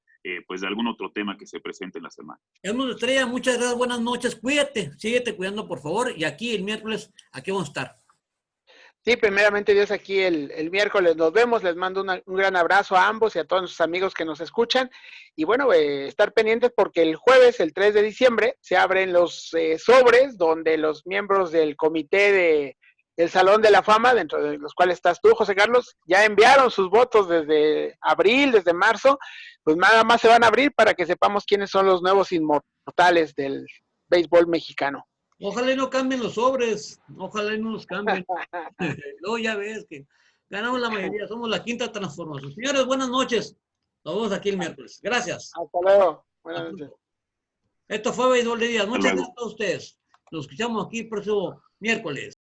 pues de algún otro tema que se presente en la semana. Edmond Estrella, muchas gracias, buenas noches, cuídate, síguete cuidando por favor, y aquí el miércoles, aquí vamos a estar. Sí, primeramente Dios, aquí el miércoles nos vemos. Les mando un gran abrazo a ambos y a todos nuestros amigos que nos escuchan. Y bueno, estar pendientes porque el jueves, el 3 de diciembre, se abren los sobres donde los miembros del comité del Salón de la Fama, dentro de los cuales estás tú, José Carlos, ya enviaron sus votos desde abril, desde marzo. Pues nada más se van a abrir para que sepamos quiénes son los nuevos inmortales del béisbol mexicano. Ojalá y no cambien los sobres, ojalá y no los cambien. Luego ya ves que ganamos la mayoría, somos la quinta transformación. Señores, buenas noches. Nos vemos aquí el miércoles. Gracias. Hasta luego. Buenas noches. Esto fue Béisbol de Días. Muchas luego. gracias a ustedes. Nos escuchamos aquí el próximo miércoles.